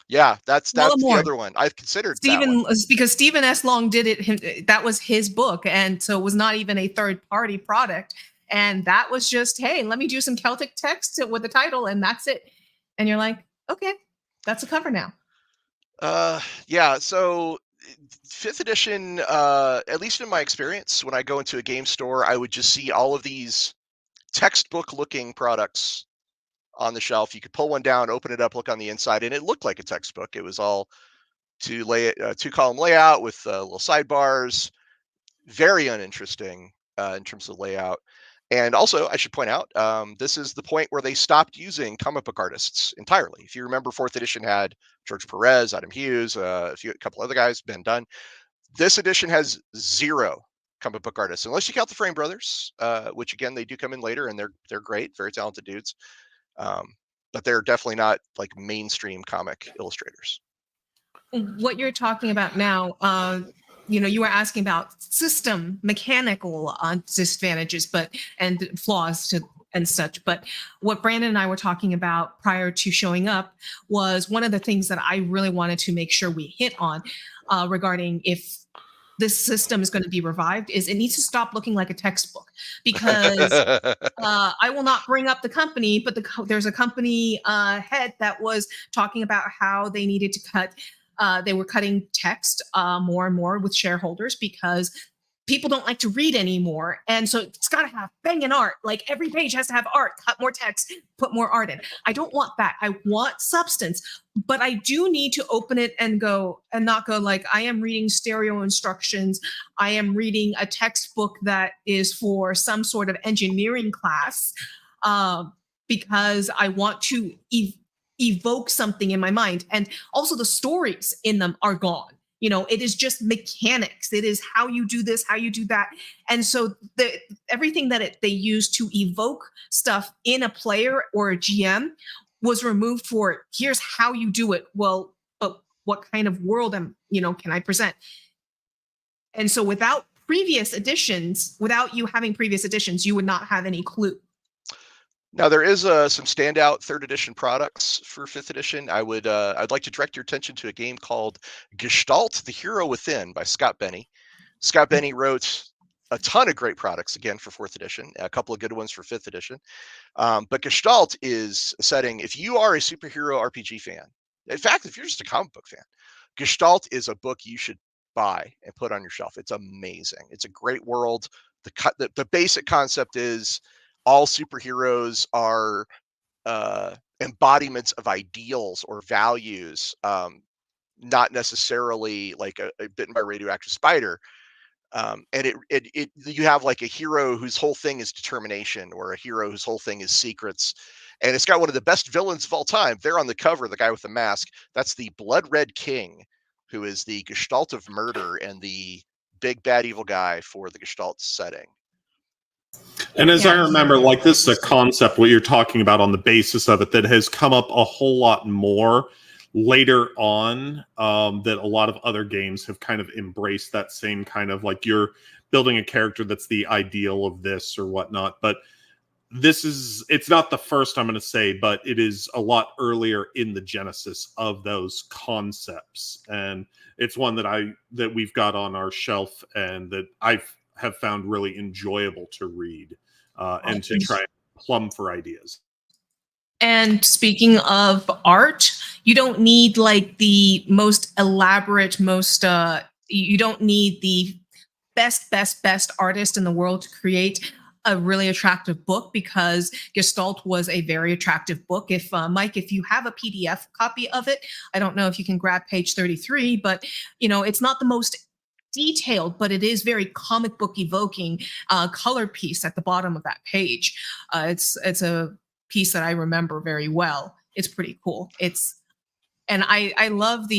Yeah, that's the other one. I've considered Stephen, because Stephen S. Long did it. That was his book, and so it was not even a third-party product. And that was just, hey, let me do some Celtic text with the title, and that's it. And you're like, okay, that's a cover now. Yeah. So 5th edition, at least in my experience, when I go into a game store, I would just see all of these textbook-looking products on the shelf. You could pull one down, open it up, look on the inside, and it looked like a textbook. It was all two-column layout with little sidebars. Very uninteresting in terms of layout. And also, I should point out, this is the point where they stopped using comic book artists entirely. If you remember, 4th edition had George Perez, Adam Hughes, a couple other guys, Ben Dunn. This edition has 0 comic book artists, unless you count the Frame Brothers, which again, they do come in later, and they're great, very talented dudes. But they're definitely not like mainstream comic illustrators. What you're talking about now, you were asking about system mechanical disadvantages, and flaws and such. But what Brandon and I were talking about prior to showing up was one of the things that I really wanted to make sure we hit on regarding if this system is going to be revived is it needs to stop looking like a textbook, because I will not bring up the company, but there's a company head that was talking about how they needed to cut. They were cutting text more and more with shareholders because people don't like to read anymore. And so it's got to have banging art. Like every page has to have art, cut more text, put more art in. I don't want that. I want substance, but I do need to open it and not go like, I am reading stereo instructions. I am reading a textbook that is for some sort of engineering class because I want to evoke something in my mind. And also the stories in them are gone. It is just mechanics. It is how you do this, how you do that. And so everything that they use to evoke stuff in a player or a GM was removed for, here's how you do it. Well, but what kind of world can I present? And so without you having previous editions, you would not have any clue. Now there is some standout 3rd edition products for 5th edition. I'd like to direct your attention to a game called Gestalt: The Hero Within by Scott Benny. Scott Benny wrote a ton of great products again for 4th edition, a couple of good ones for 5th edition. But Gestalt is a setting. If you are a superhero RPG fan, in fact, if you're just a comic book fan, Gestalt is a book you should buy and put on your shelf. It's amazing. It's a great world. The basic concept is all superheroes are embodiments of ideals or values, not necessarily like a bitten by a radioactive spider. And you have like a hero whose whole thing is determination, or a hero whose whole thing is secrets. And it's got one of the best villains of all time. They're on the cover, the guy with the mask. That's the Blood Red King, who is the Gestalt of murder and the big bad evil guy for the Gestalt setting. And as I remember, like, this is a concept, what you're talking about on the basis of it, that has come up a whole lot more later on, that a lot of other games have kind of embraced that same kind of, like, you're building a character that's the ideal of this or whatnot. But it's not the first, I'm going to say, but it is a lot earlier in the genesis of those concepts. And it's one that we've got on our shelf and that have found really enjoyable to read and to try and plumb for ideas. And speaking of art, you don't need like the most elaborate, you don't need the best artist in the world to create a really attractive book, because Gestalt was a very attractive book. If Mike, if you have a PDF copy of it, I don't know if you can grab page 33, but it's not the most detailed, but it is very comic book evoking color piece at the bottom of that page. It's a piece that I remember very well. It's pretty cool. And I love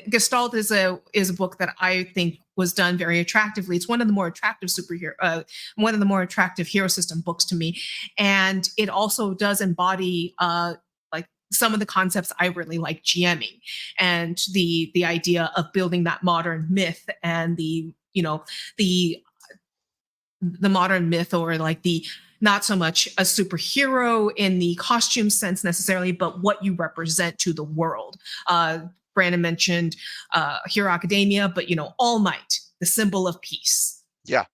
Gestalt is a book that I think was done very attractively. It's one of the more attractive one of the more attractive hero system books to me. And it also does embody like some of the concepts I really like GMing, and the idea of building that modern myth, and the modern myth, or like the not so much a superhero in the costume sense necessarily, but what you represent to the world. Brandon mentioned Hero Academia, but All Might, the symbol of peace. Yeah,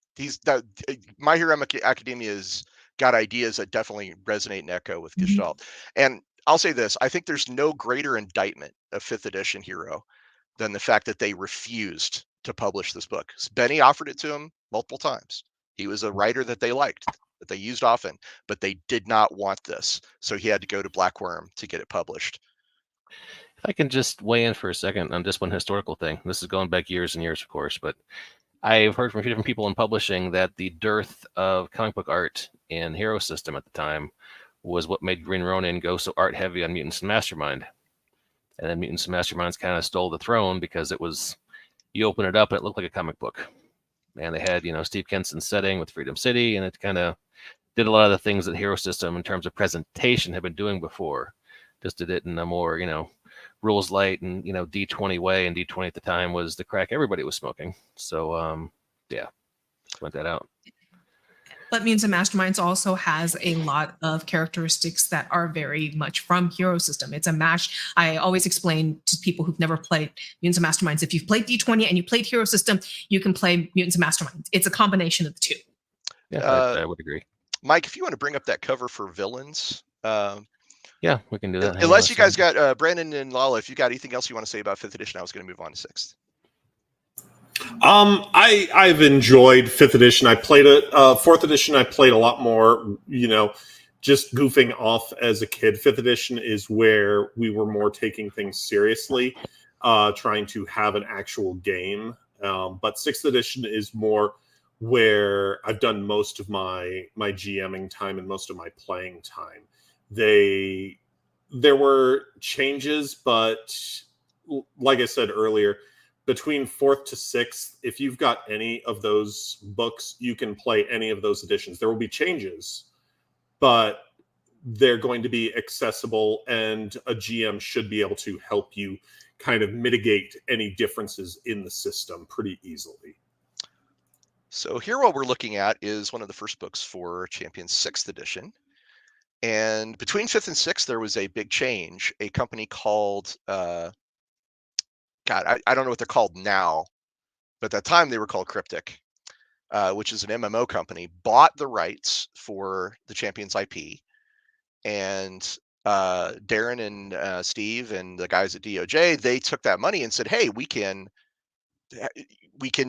My Hero Academia's got ideas that definitely resonate and echo with Gestalt. And I'll say this: I think there's no greater indictment of 5th edition Hero than the fact that they refused to publish this book. Benny offered it to him multiple times. He was a writer that they liked, that they used often, but they did not want this. So he had to go to Blackworm to get it published. I can just weigh in for a second on just one historical thing. This is going back years and years, of course, but I've heard from a few different people in publishing that the dearth of comic book art in Hero System at the time was what made Green Ronin go so art heavy on Mutants and Mastermind. And then Mutants and Masterminds kind of stole the throne because it was, you open it up and it looked like a comic book. And they had, Steve Kenson's setting with Freedom City, and it kind of did a lot of the things that Hero System in terms of presentation had been doing before. Just did it in a more, rules light and, D20 way, and D20 at the time was the crack everybody was smoking. So, yeah, just went that out. But Mutants and Masterminds also has a lot of characteristics that are very much from Hero System. It's a mash. I always explain to people who've never played Mutants and Masterminds, if you've played D20 and you played Hero System, you can play Mutants and Masterminds. It's a combination of the two. Yeah, I would agree. Mike, if you want to bring up that cover for villains. Yeah, we can do that. Unless you guys got, Brandon and Lala, if you got anything else you want to say about 5th edition, I was going to move on to 6th. I've enjoyed 5th edition. I played it. 4th edition, I played a lot more, just goofing off as a kid. 5th edition is where we were more taking things seriously, trying to have an actual game. But 6th edition is more where I've done most of my GMing time and most of my playing time. There were changes, but like I said earlier, between 4th to 6th, if you've got any of those books, you can play any of those editions. There will be changes, but they're going to be accessible, and a GM should be able to help you kind of mitigate any differences in the system pretty easily. So here what we're looking at is one of the first books for Champions 6th edition. And between 5th and 6th, there was a big change. A company called... God, I don't know what they're called now, but at that time they were called Cryptic, which is an MMO company, bought the rights for the Champions IP. And Darren and Steve and the guys at DOJ, they took that money and said, hey, we can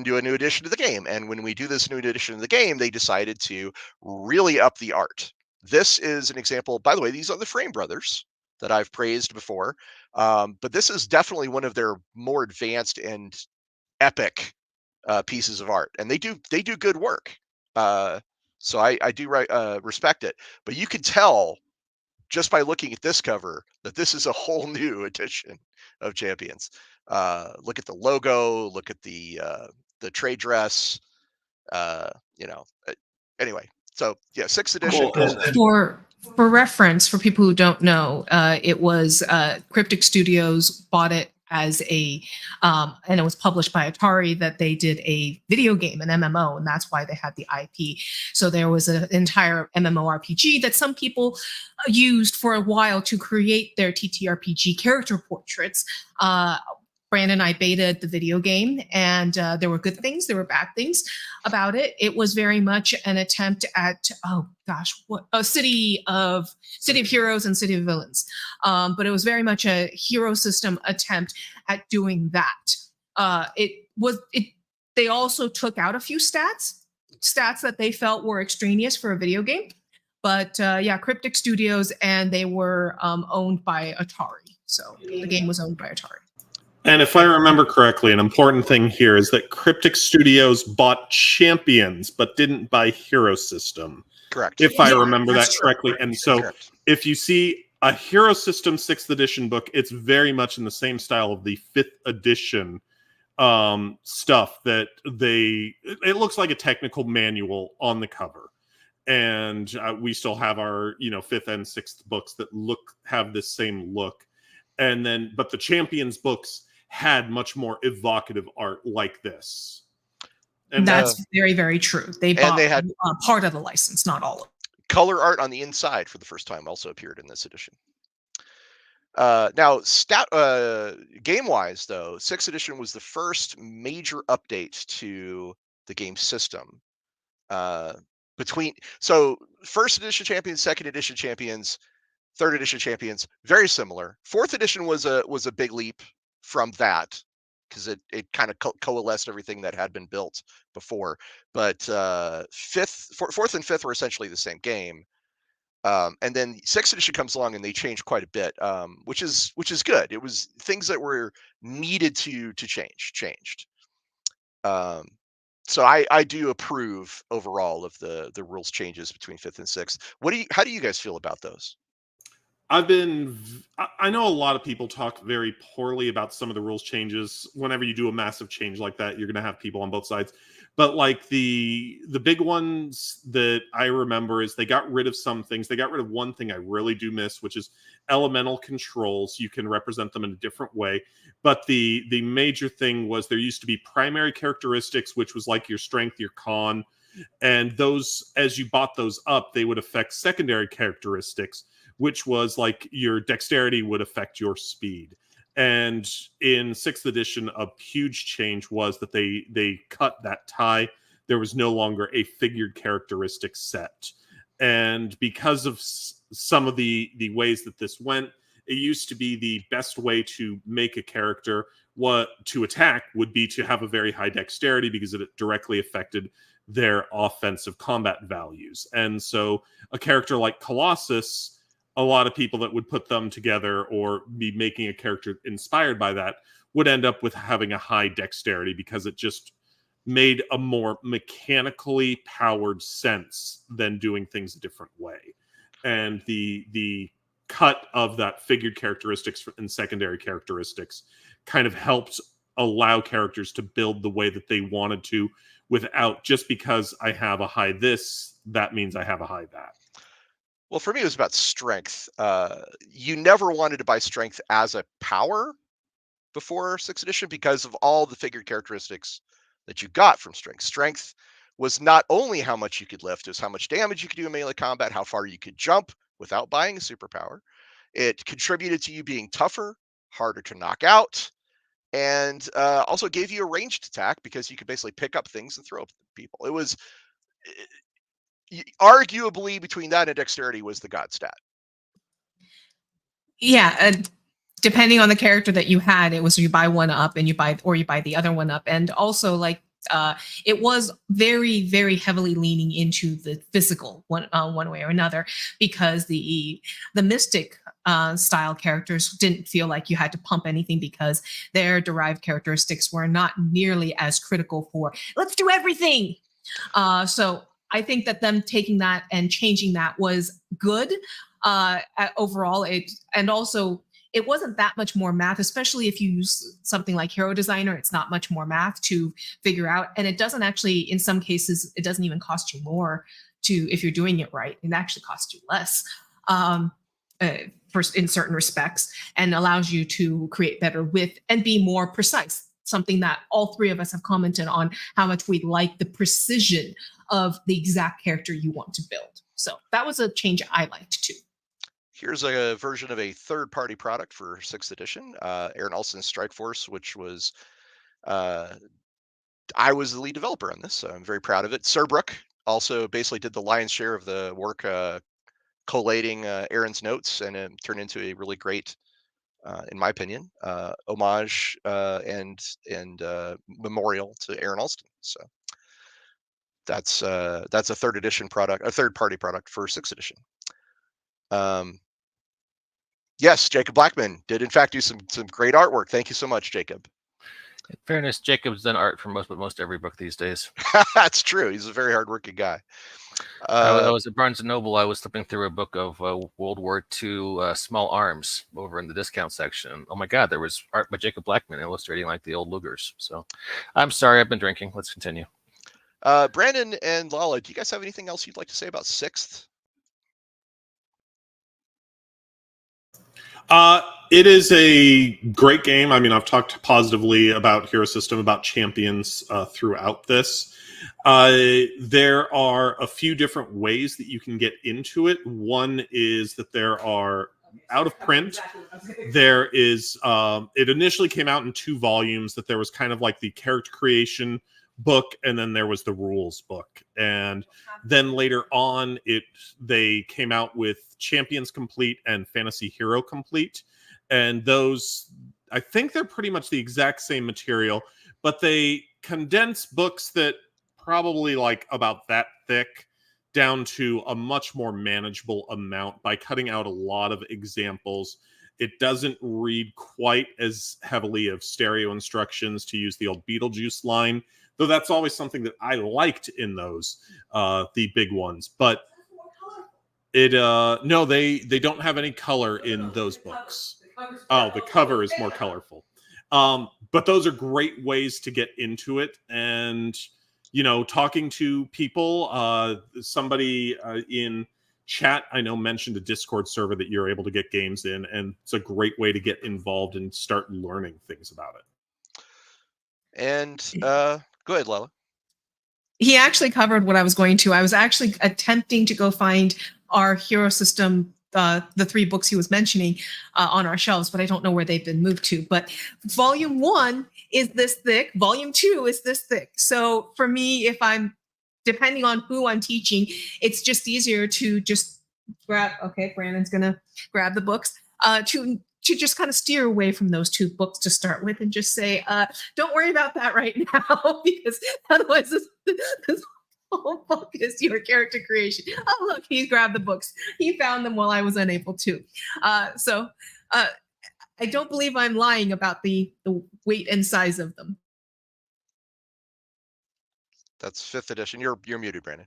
do a new edition of the game. And when we do this new edition of the game, they decided to really up the art. This is an example, by the way, these are the Frame Brothers that I've praised before. But this is definitely one of their more advanced and epic pieces of art, and they do good work. So I do respect it. But you can tell just by looking at this cover that this is a whole new edition of Champions. Look at the logo. Look at the trade dress. Anyway, so yeah, 6th edition. Cool. For reference, for people who don't know, it was Cryptic Studios bought it as and it was published by Atari, that they did a video game, an MMO, and that's why they had the IP. So there was an entire MMORPG that some people used for a while to create their TTRPG character portraits. Brandon and I betaed the video game, and there were good things, there were bad things about it. It was very much an attempt at, what a City of Heroes and City of Villains. But it was very much a Hero System attempt at doing that. They also took out a few stats that they felt were extraneous for a video game. But Cryptic Studios, and they were owned by Atari. So the game was owned by Atari. And if I remember correctly, an important thing here is that Cryptic Studios bought Champions, but didn't buy Hero System. Correct. If I remember that correctly. Correct. And so if you see a Hero System 6th edition book, it's very much in the same style of the 5th edition stuff that it looks like a technical manual on the cover. And we still have our, 5th and 6th books that have this same look. And then, but the Champions books had much more evocative art like this. And that's very, very true. They had part of the license, not all of it. Color art on the inside for the first time also appeared in this edition. Now, game-wise, though, 6th edition was the first major update to the game system. So 1st edition Champions, 2nd edition Champions, 3rd edition Champions, very similar. 4th edition was a big leap from that, because it kind of coalesced everything that had been built before. But 4th and 5th were essentially the same game. And then 6th edition comes along and they change quite a bit, which is good. It was things that were needed to change changed. So I do approve overall of the rules changes between 5th and 6th. How do you guys feel about those? I know a lot of people talk very poorly about some of the rules changes. Whenever you do a massive change like that, you're going to have people on both sides. But like the big ones that I remember is they got rid of some things. They got rid of one thing I really do miss, which is elemental controls. You can represent them in a different way. But the major thing was there used to be primary characteristics, which was like your strength, your con, and those, as you bought those up, they would affect secondary characteristics, which was like your dexterity would affect your speed. And in 6th edition, a huge change was that they cut that tie. There was no longer a figured characteristic set. And because of some of the ways that this went, it used to be the best way to make a character to attack would be to have a very high dexterity because it directly affected their offensive combat values. And so a character like Colossus, a lot of people that would put them together or be making a character inspired by that would end up with having a high dexterity because it just made a more mechanically powered sense than doing things a different way. And the cut of that figured characteristics and secondary characteristics kind of helped allow characters to build the way that they wanted to without just because I have a high this, that means I have a high that. Well, for me, it was about strength. You never wanted to buy strength as a power before 6th edition because of all the figured characteristics that you got from strength. Strength was not only how much you could lift, it was how much damage you could do in melee combat, how far you could jump without buying a superpower. It contributed to you being tougher, harder to knock out, and also gave you a ranged attack because you could basically pick up things and throw at people. It was arguably between that and dexterity was the god stat. Yeah, depending on the character that you had, it was you buy one up and you buy the other one up, and also like it was very, very heavily leaning into the physical one way or another, because the mystic style characters didn't feel like you had to pump anything because their derived characteristics were not nearly as critical for let's do everything. So I think that them taking that and changing that was good overall. It wasn't that much more math, especially if you use something like Hero Designer. It's not much more math to figure out. And it doesn't actually, in some cases, it doesn't even cost you more if you're doing it right. It actually costs you less in certain respects, and allows you to create better width and be more precise. Something that all three of us have commented on, how much we like the precision of the exact character you want to build. So that was a change I liked too. Here's a version of a third-party product for 6th edition, Aaron Alston's Strike Force, which was, I was the lead developer on this, so I'm very proud of it. Surbrook also basically did the lion's share of the work collating Aaron's notes, and it turned into a really great, in my opinion, homage and memorial to Aaron Alston. So that's a third-party product for 6th edition. Yes, Jacob Blackman did in fact do some great artwork. Thank you so much, Jacob. In fairness, Jacob's done art for most every book these days. That's true. He's a very hardworking guy. I was at Barnes & Noble. I was flipping through a book of World War II small arms over in the discount section. Oh my God, there was art by Jacob Blackman illustrating like the old Lugers. So I'm sorry, I've been drinking. Let's continue. Brandon and Lala, do you guys have anything else you'd like to say about 6th? It is a great game. I mean, I've talked positively about Hero System, about champions throughout this. There are a few different ways that you can get into it. One is that there are out of print. There is, it initially came out in 2 volumes, that there was kind of like the character creation book, and then there was the rules book. And then later on, they came out with Champions Complete and Fantasy Hero Complete. And those, I think they're pretty much the exact same material, but they condense books that probably like about that thick down to a much more manageable amount by cutting out a lot of examples. It doesn't read quite as heavily of stereo instructions, to use the old Beetlejuice line, though that's always something that I liked in those, the big ones. But no, they don't have any color in those books. Oh, the cover is more colorful. But those are great ways to get into it. And, talking to people, somebody in chat, I know, mentioned a Discord server that you're able to get games in, and it's a great way to get involved and start learning things about it. And go ahead, Lella. He actually covered what I was going to. I was actually attempting to go find our hero system, the 3 books he was mentioning on our shelves, but I don't know where they've been moved to. But volume 1 is this thick. Volume 2 is this thick. So for me, if I'm depending on who I'm teaching, it's just easier to just grab. Okay, Brandon's gonna grab the books. To just kind of steer away from those 2 books to start with, and just say, don't worry about that right now, because otherwise this whole book is your character creation. Oh, look, he grabbed the books. He found them while I was unable to. So I don't believe I'm lying about the weight and size of them. That's 5th edition. You're muted, Brandon.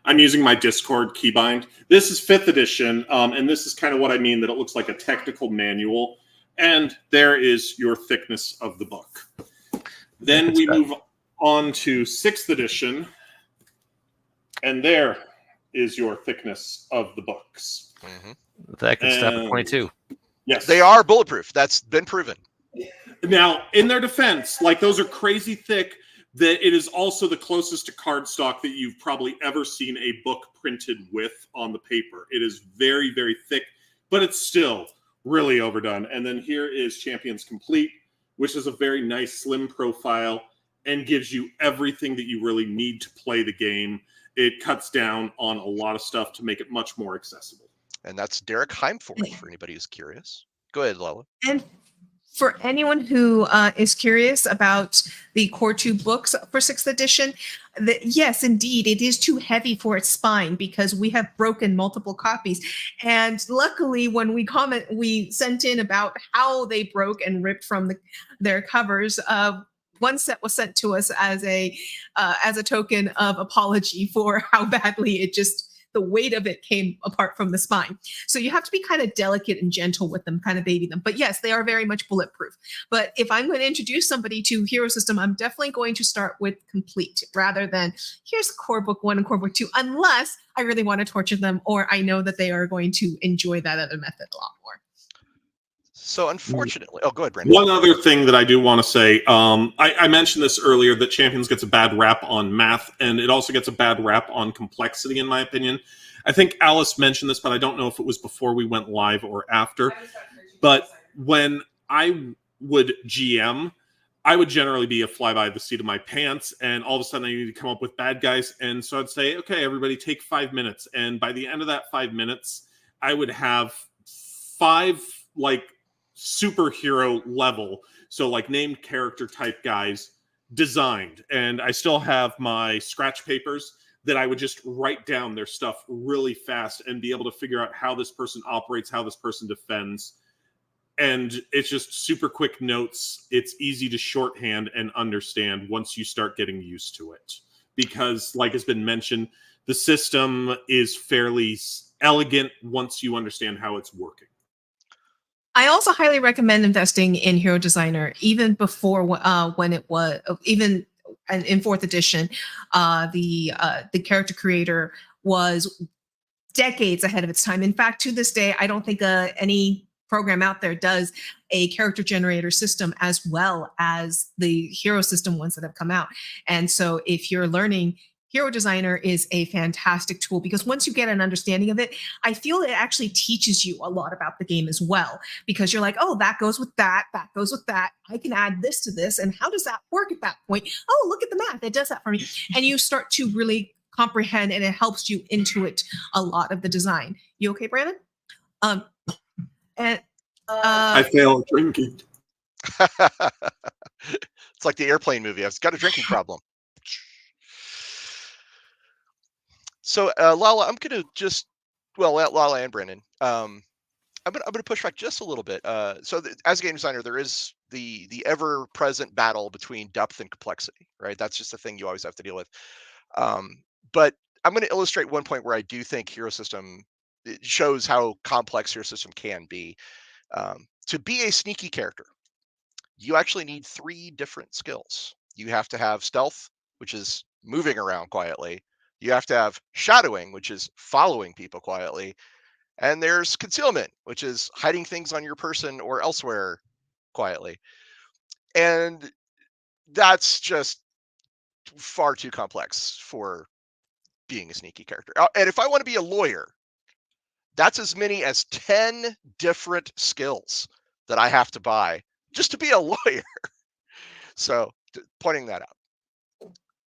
I'm using my Discord keybind. This is 5th edition, and this is kind of what I mean, that it looks like a technical manual. And there is your thickness of the book. Then we move on to 6th edition, and there is your thickness of the books. Mm-hmm. That can stop at 22. Yes. They are bulletproof. That's been proven. Now, in their defense, like, those are crazy thick, that it is also the closest to cardstock that you've probably ever seen a book printed with on the paper. It is very, very thick, but it's still really overdone. And then here is Champions Complete, which is a very nice slim profile and gives you everything that you really need to play the game. It cuts down on a lot of stuff to make it much more accessible. And that's Derek Heimforth, for anybody who's curious. Go ahead, Lella. And for anyone who is curious about the core 2 books for 6th edition, yes, indeed, it is too heavy for its spine, because we have broken multiple copies. And luckily, when we sent in about how they broke and ripped from their covers. One set was sent to us as a token of apology for how badly the weight of it came apart from the spine. So you have to be kind of delicate and gentle with them, kind of baby them. But yes, they are very much bulletproof. But if I'm going to introduce somebody to Hero System, I'm definitely going to start with Complete, rather than here's Core Book 1 and Core Book 2, unless I really want to torture them, or I know that they are going to enjoy that other method a lot more. So unfortunately, go ahead, Brandon. One other thing that I do want to say, I mentioned this earlier, that Champions gets a bad rap on math, and it also gets a bad rap on complexity, in my opinion. I think Alice mentioned this, but I don't know if it was before we went live or after. But when I would GM, I would generally be a fly by the seat of my pants, and all of a sudden I needed to come up with bad guys. And so I'd say, okay, everybody take 5 minutes. And by the end of that 5 minutes, I would have 5, like, superhero level, so like named character type guys designed. And I still have my scratch papers that I would just write down their stuff really fast and be able to figure out how this person operates, how this person defends. And it's just super quick notes. It's easy to shorthand and understand once you start getting used to it, because, like has been mentioned, the system is fairly elegant once you understand how it's working. I also highly recommend investing in Hero Designer, even before when it was, even in 4th edition, the character creator was decades ahead of its time. In fact, to this day, I don't think any program out there does a character generator system as well as the hero system ones that have come out. And so if you're learning, Hero Designer is a fantastic tool, because once you get an understanding of it, I feel it actually teaches you a lot about the game as well, because you're like, oh, that goes with that, that goes with that. I can add this to this. And how does that work at that point? Oh, look at the math. It does that for me. And you start to really comprehend, and it helps you intuit a lot of the design. You okay, Brandon? I fail at drinking. It's like the airplane movie. I've got a drinking problem. So Lala, I'm gonna just Lala and Brendan. I'm gonna push back just a little bit. As a game designer, there is the ever present battle between depth and complexity, right? That's just a thing you always have to deal with. But I'm going to illustrate one point where I do think Hero System it shows how complex Hero System can be. To be a sneaky character, you actually need 3 different skills. You have to have stealth, which is moving around quietly. You have to have shadowing, which is following people quietly. And there's concealment, which is hiding things on your person or elsewhere quietly. And that's just far too complex for being a sneaky character. And if I want to be a lawyer, that's as many as 10 different skills that I have to buy just to be a lawyer. So pointing that out.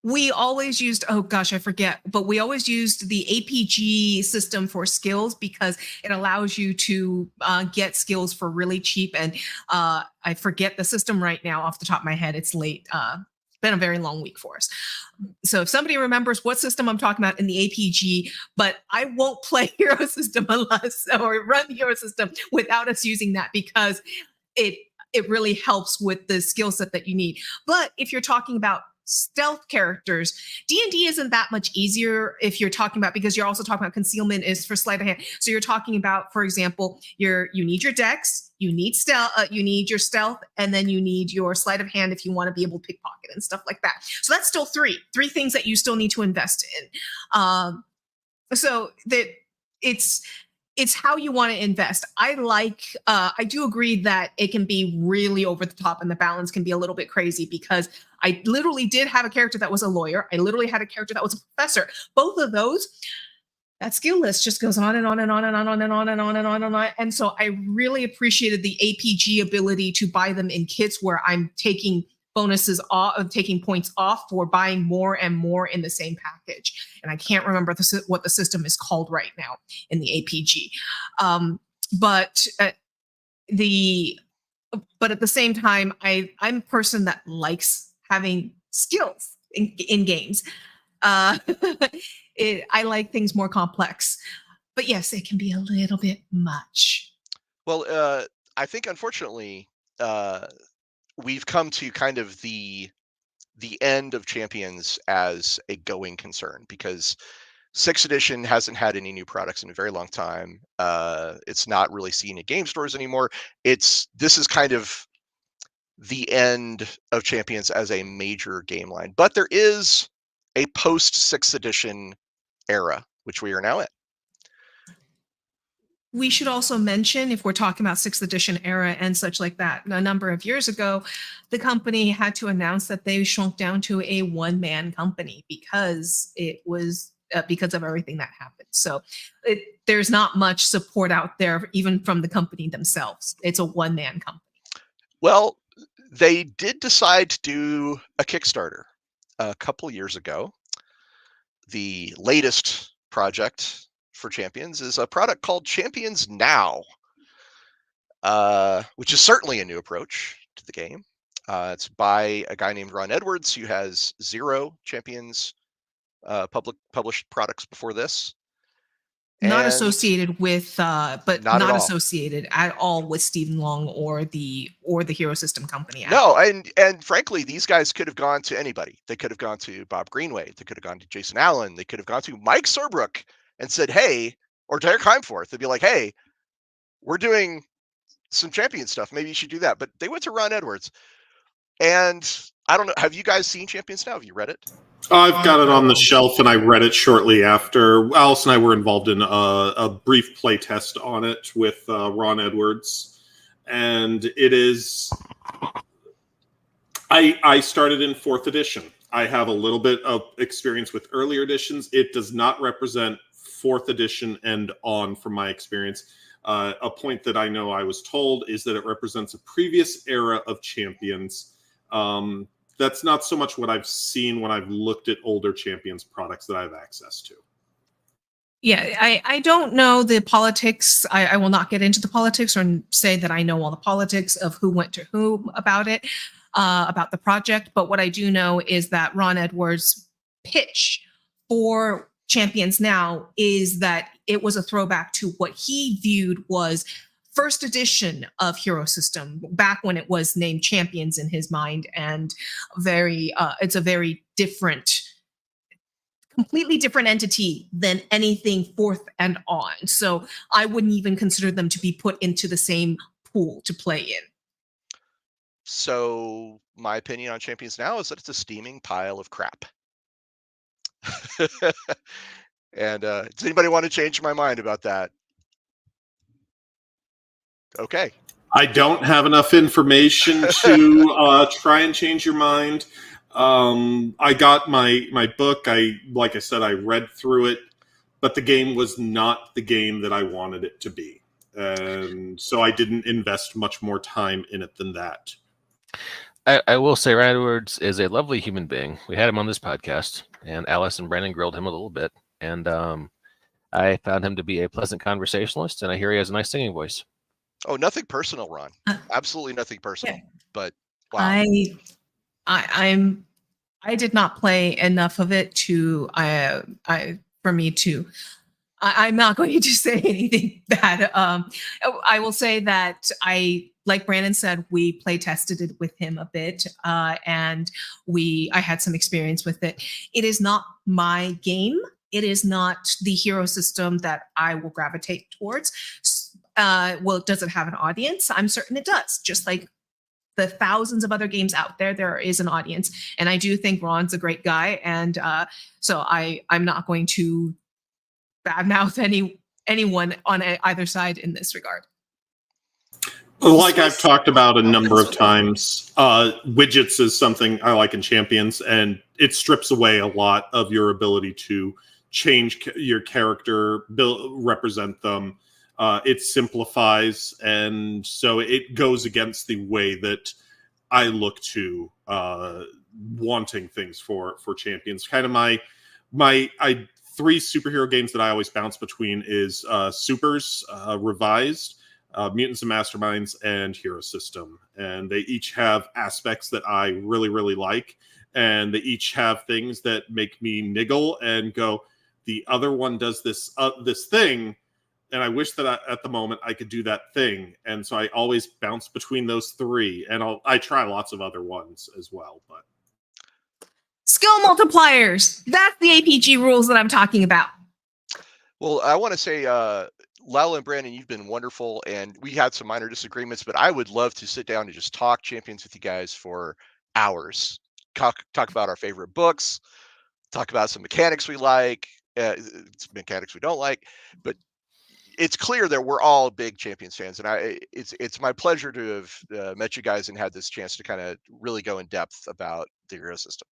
We always used, oh gosh, I forget, but we always used the APG system for skills because it allows you to get skills for really cheap. And I forget the system right now off the top of my head. It's late. It's been a very long week for us. So if somebody remembers what system I'm talking about in the APG, but I won't play Hero System unless, or run Hero System without us using that because it really helps with the skill set that you need. But if you're talking about stealth characters, D&D isn't that much easier if you're talking about, because you're also talking about concealment is for sleight of hand. So you're talking about, for example, you need your dex, you need stealth, you need your stealth, and then you need your sleight of hand if you want to be able to pickpocket and stuff like that. So that's still three things that you still need to invest in. So that it's how you want to invest. I do agree that it can be really over the top and the balance can be a little bit crazy because I literally did have a character that was a lawyer. I literally had a character that was a professor. Both of those, that skill list just goes on and on and on and on and on and on and on and on and on. And so I really appreciated the APG ability to buy them in kits where I'm taking bonuses off, taking points off for buying more and more in the same package. And I can't remember what the system is called right now in the APG. But at the same time, I'm a person that likes having skills in games. I like things more complex. But yes, it can be a little bit much. Well, I think unfortunately, we've come to kind of the end of Champions as a going concern because 6th edition hasn't had any new products in a very long time. It's not really seen in game stores anymore. This is kind of the end of Champions as a major game line. But there is a post 6th edition era, which we are now in. We should also mention, if we're talking about 6th edition era and such like that, a number of years ago, the company had to announce that they shrunk down to a one-man company because it was because of everything that happened. So there's not much support out there, even from the company themselves. It's a one-man company. Well, they did decide to do a Kickstarter a couple years ago. The latest project for Champions is a product called Champions Now, which is certainly a new approach to the game. It's by a guy named Ron Edwards, who has 0 Champions published products before this. Not associated with, but not associated at all with Stephen Long or the Hero System company. No, and frankly, these guys could have gone to anybody. They could have gone to Bob Greenway. They could have gone to Jason Allen. They could have gone to Mike Serbrook and said, "Hey," or Derek Heimforth. They'd be like, "Hey, we're doing some Champion stuff. Maybe you should do that." But they went to Ron Edwards, and I don't know. Have you guys seen Champions Now? Have you read it? I've got it on the shelf, and I read it shortly after. Alice and I were involved in a brief play test on it with Ron Edwards, and it is. I started in 4th edition. I have a little bit of experience with earlier editions. It does not represent 4th edition and on, from my experience. A point that I know I was told is that it represents a previous era of Champions. That's not so much what I've seen when I've looked at older Champions products that I have access to. Yeah, I don't know the politics. I will not get into the politics or say that I know all the politics of who went to whom about it, about the project. But what I do know is that Ron Edwards' pitch for Champions Now is that it was a throwback to what he viewed was first edition of Hero System, back when it was named Champions in his mind, and it's a very different, completely different entity than anything fourth and on. So I wouldn't even consider them to be put into the same pool to play in. So my opinion on Champions Now is that it's a steaming pile of crap. And does anybody want to change my mind about that? Okay. I don't have enough information to try and change your mind. I got my book. Like I said, I read through it, but the game was not the game that I wanted it to be. And so I didn't invest much more time in it than that. I will say Ryan Edwards is a lovely human being. We had him on this podcast, and Alice and Brandon grilled him a little bit. And I found him to be a pleasant conversationalist, and I hear he has a nice singing voice. Oh, nothing personal, Ron. Absolutely nothing personal. Yeah. But wow. I did not play enough of it to for me to. I'm not going to say anything bad. I will say that like Brandon said, we play tested it with him a bit, and I had some experience with it. It is not my game. It is not the hero system that I will gravitate towards. Well, does it have an audience? I'm certain it does. Just like the thousands of other games out there, there is an audience. And I do think Ron's a great guy. And so I'm not going to badmouth anyone on either side in this regard. Like I've talked about a number of times, widgets is something I like in Champions, and it strips away a lot of your ability to change your character, represent them. It simplifies, and so it goes against the way that I look to wanting things for Champions. Kind of my 3 superhero games that I always bounce between is Supers, Revised, Mutants and Masterminds, and Hero System. And they each have aspects that I really, really like, and they each have things that make me niggle and go, the other one does this thing, and I wish that at the moment I could do that thing. And so I always bounce between those 3, and I try lots of other ones as well. But skill multipliers, that's the APG rules that I'm talking about. Well, I want to say, Lala and Brandon, you've been wonderful, and we had some minor disagreements, but I would love to sit down and just talk Champions with you guys for hours. Talk about our favorite books, talk about some mechanics we like, mechanics we don't like, but it's clear that we're all big Champions fans, and it's my pleasure to have met you guys and had this chance to kind of really go in depth about the hero system.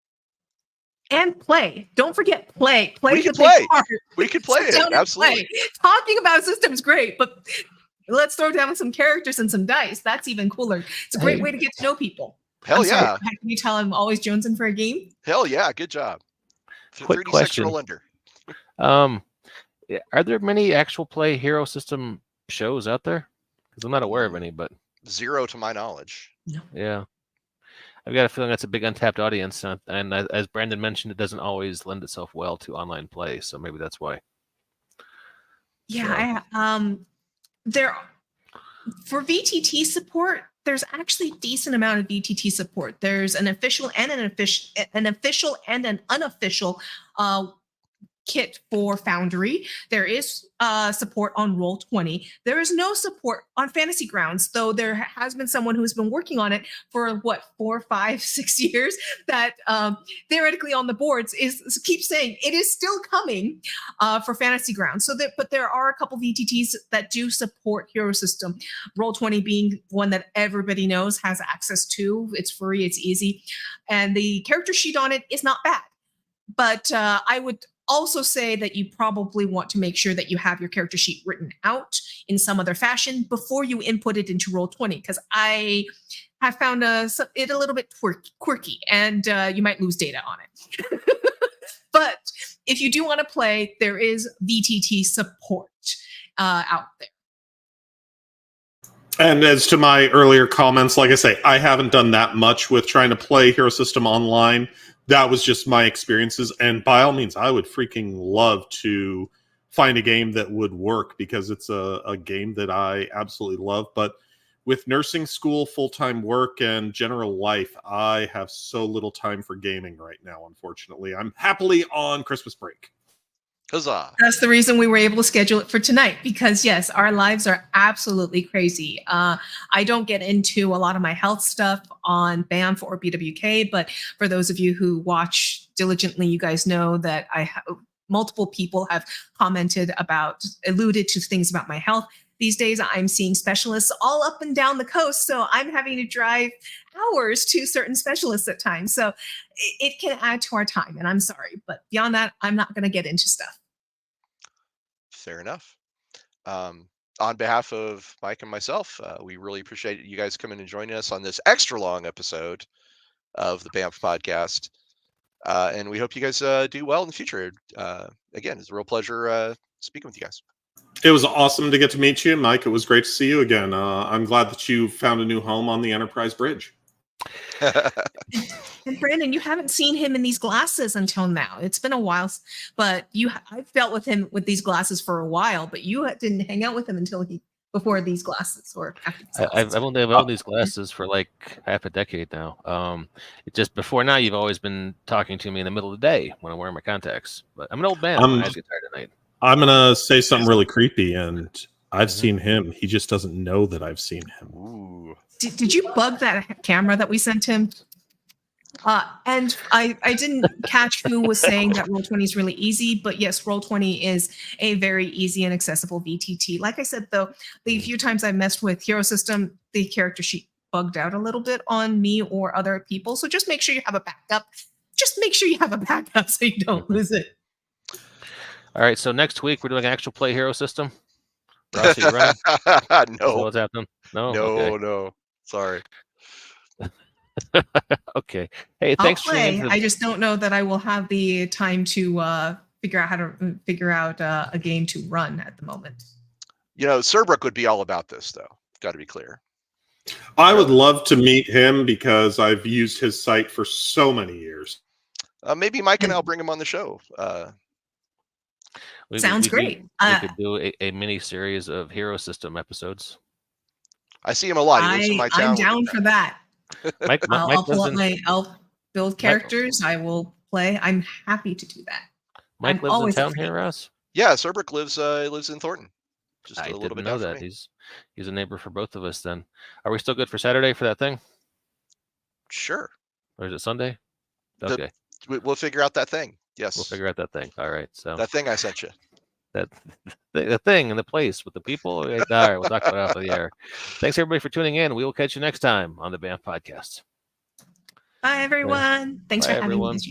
And play. Don't forget play. We can play. We can play it. Absolutely. Play. Talking about systems great, but let's throw down some characters and some dice. That's even cooler. It's a great way to get to know people. Hell yeah. Can you tell I'm always jonesing for a game? Hell yeah. Good job. Quick 3D question. Roll Under. Are there many actual play hero system shows out there? Because I'm not aware of any, but 0 to my knowledge. No. Yeah. I've got a feeling that's a big untapped audience, and as Brandon mentioned, it doesn't always lend itself well to online play, so maybe that's why. Yeah, there for VTT support, there's actually a decent amount of VTT support. There's an official and an unofficial kit for Foundry. There is support on Roll20. There is no support on Fantasy Grounds, though there has been someone who's been working on it for 4, 5, 6 years that theoretically on the boards keeps saying it is still coming for Fantasy Grounds. But there are a couple VTTs that do support Hero System. Roll20 being one that everybody knows, has access to. It's free, it's easy, and the character sheet on it is not bad. But I would also say that you probably want to make sure that you have your character sheet written out in some other fashion before you input it into Roll20, because I have found it a little bit quirky, and you might lose data on it. But if you do want to play, there is VTT support out there. And as to my earlier comments, like I say, I haven't done that much with trying to play Hero System online, that was just my experiences. And by all means, I would freaking love to find a game that would work, because it's a game that I absolutely love. But with nursing school, full-time work, and general life, I have so little time for gaming right now, unfortunately. I'm happily on Christmas break. Huzzah. That's the reason we were able to schedule it for tonight, because yes, our lives are absolutely crazy. I don't get into a lot of my health stuff on BAMF or BWK, but for those of you who watch diligently, you guys know that multiple people have alluded to things about my health. These days, I'm seeing specialists all up and down the coast, so I'm having to drive hours to certain specialists at times. So it can add to our time, and I'm sorry. But beyond that, I'm not going to get into stuff. Fair enough. On behalf of Mike and myself, we really appreciate you guys coming and joining us on this extra long episode of the BAMF podcast. And we hope you guys do well in the future. Again, it's a real pleasure speaking with you guys. It was awesome to get to meet you, Mike. It was great to see you again. I'm glad that you found a new home on the Enterprise Bridge. And Brandon, you haven't seen him in these glasses until now. It's been a while, but I've dealt with him with these glasses for a while, but you didn't hang out with him until before these glasses or after these glasses. I've only owned these glasses for like half a decade now. It just before now, you've always been talking to me in the middle of the day when I'm wearing my contacts. But I'm an old man. My eyes get tired at night. I'm gonna say something really creepy, and I've seen him. He just doesn't know that I've seen him. Ooh. Did you bug that camera that we sent him? And I didn't catch who was saying that Roll20 is really easy, but yes, Roll20 is a very easy and accessible VTT. Like I said, though, the few times I messed with Hero System, the character sheet bugged out a little bit on me or other people. So just make sure you have a backup. Just make sure you have a backup so you don't lose it. All right, so next week we're doing an actual play Hero System. Ross, are you running? No. What's happening? No, No. Sorry. Okay. Hey, thanks for play. I just don't know that I will have the time to figure out a game to run at the moment. Cerbrook would be all about this, though. Got to be clear. I would love to meet him because I've used his site for so many years. Maybe Mike and I'll bring him on the show. Sounds great. We could do a mini series of Hero System episodes. I see him a lot. He lives in my town. I'm down for that. Mike I'll pull up I'll build characters. I will play. I'm happy to do that. Mike lives in town here, Ross? Yeah, Cerbrook lives in Thornton. Just I a little didn't bit know down that. from me. He's a neighbor for both of us then. Are we still good for Saturday for that thing? Sure. Or is it Sunday? Okay. We'll figure out that thing. Yes. We'll figure out that thing. All right. So that thing I sent you. The thing and the place with the people. All right, we'll talk about it off of the air. Thanks everybody for tuning in. We will catch you next time on the BAMF podcast. Bye everyone. Thanks for having me.